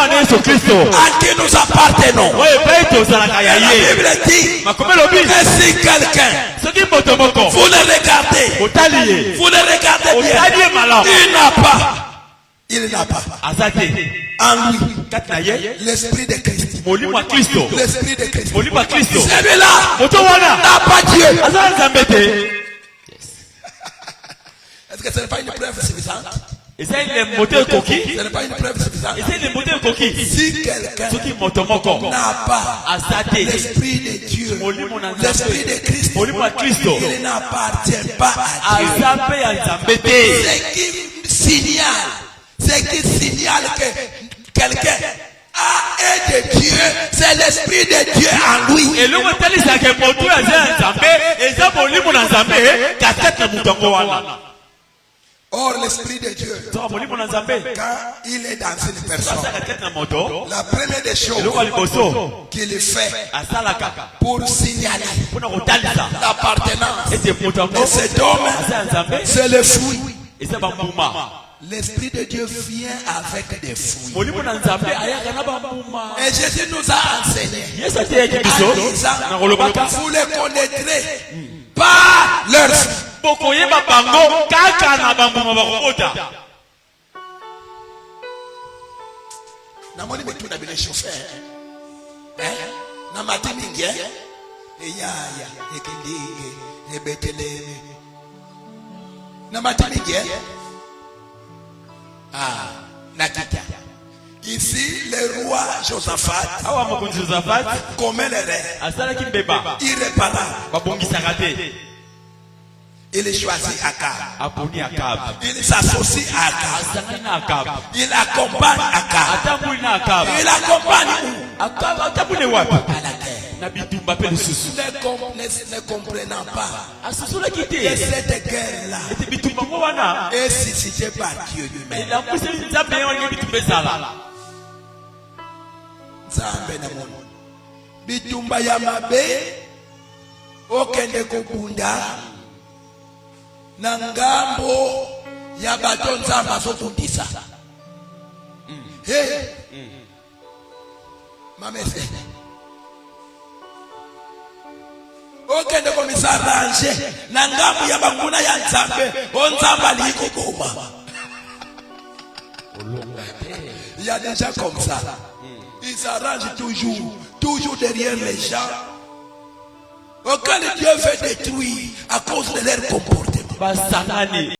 qui nous appartenons. La Bible dit que si quelqu'un, vous le regardez bien, il n'a pas en lui l'esprit de Christ. L'esprit de Christ. Celui-là n'a pas Dieu. Est-ce que ce n'est pas une preuve suffisante? Ce n'est pas une preuve suffisante. Si quelqu'un n'a pas l'esprit de Dieu, l'esprit de Christ, il n'appartient pas à Dieu. Ce qui signale que quelqu'un est de Dieu, c'est l'esprit de Dieu en lui. Or, l'esprit de Dieu, quand il est dans une personne, la première des choses qu'il fait pour signaler l'appartenance de cet homme, c'est le fruit. L'esprit de Dieu vient avec des fruits. Et Jésus nous a enseigné en disant, vous les connaîtrez par leurs fruits. Namoni metuna bile chauffeur. Na matimingi ya ekindi ebetele. Na matimingi nakita. Ici le roi Josaphat commet l'erreur irréparable. Il choisit Akab. Il s'associe à Akab. Il accompagne Akab. Il accompagne où? À la guerre. Ne comprenant pas que cette guerre-là est suscitée par Dieu lui-même. Nzambe na mono. Bitumba ya mabe okende kubunda. Nangambo ya bato Nzambe azofundisa. Mamese. Okende komisa arrange nangambo ya banguna ya Nzambe, Nzambe alikokoma. Il y a des gens comme ça. Ils s'arrangent toujours derrière les gens. Aucun Dieu veut détruire à cause de leur comportement.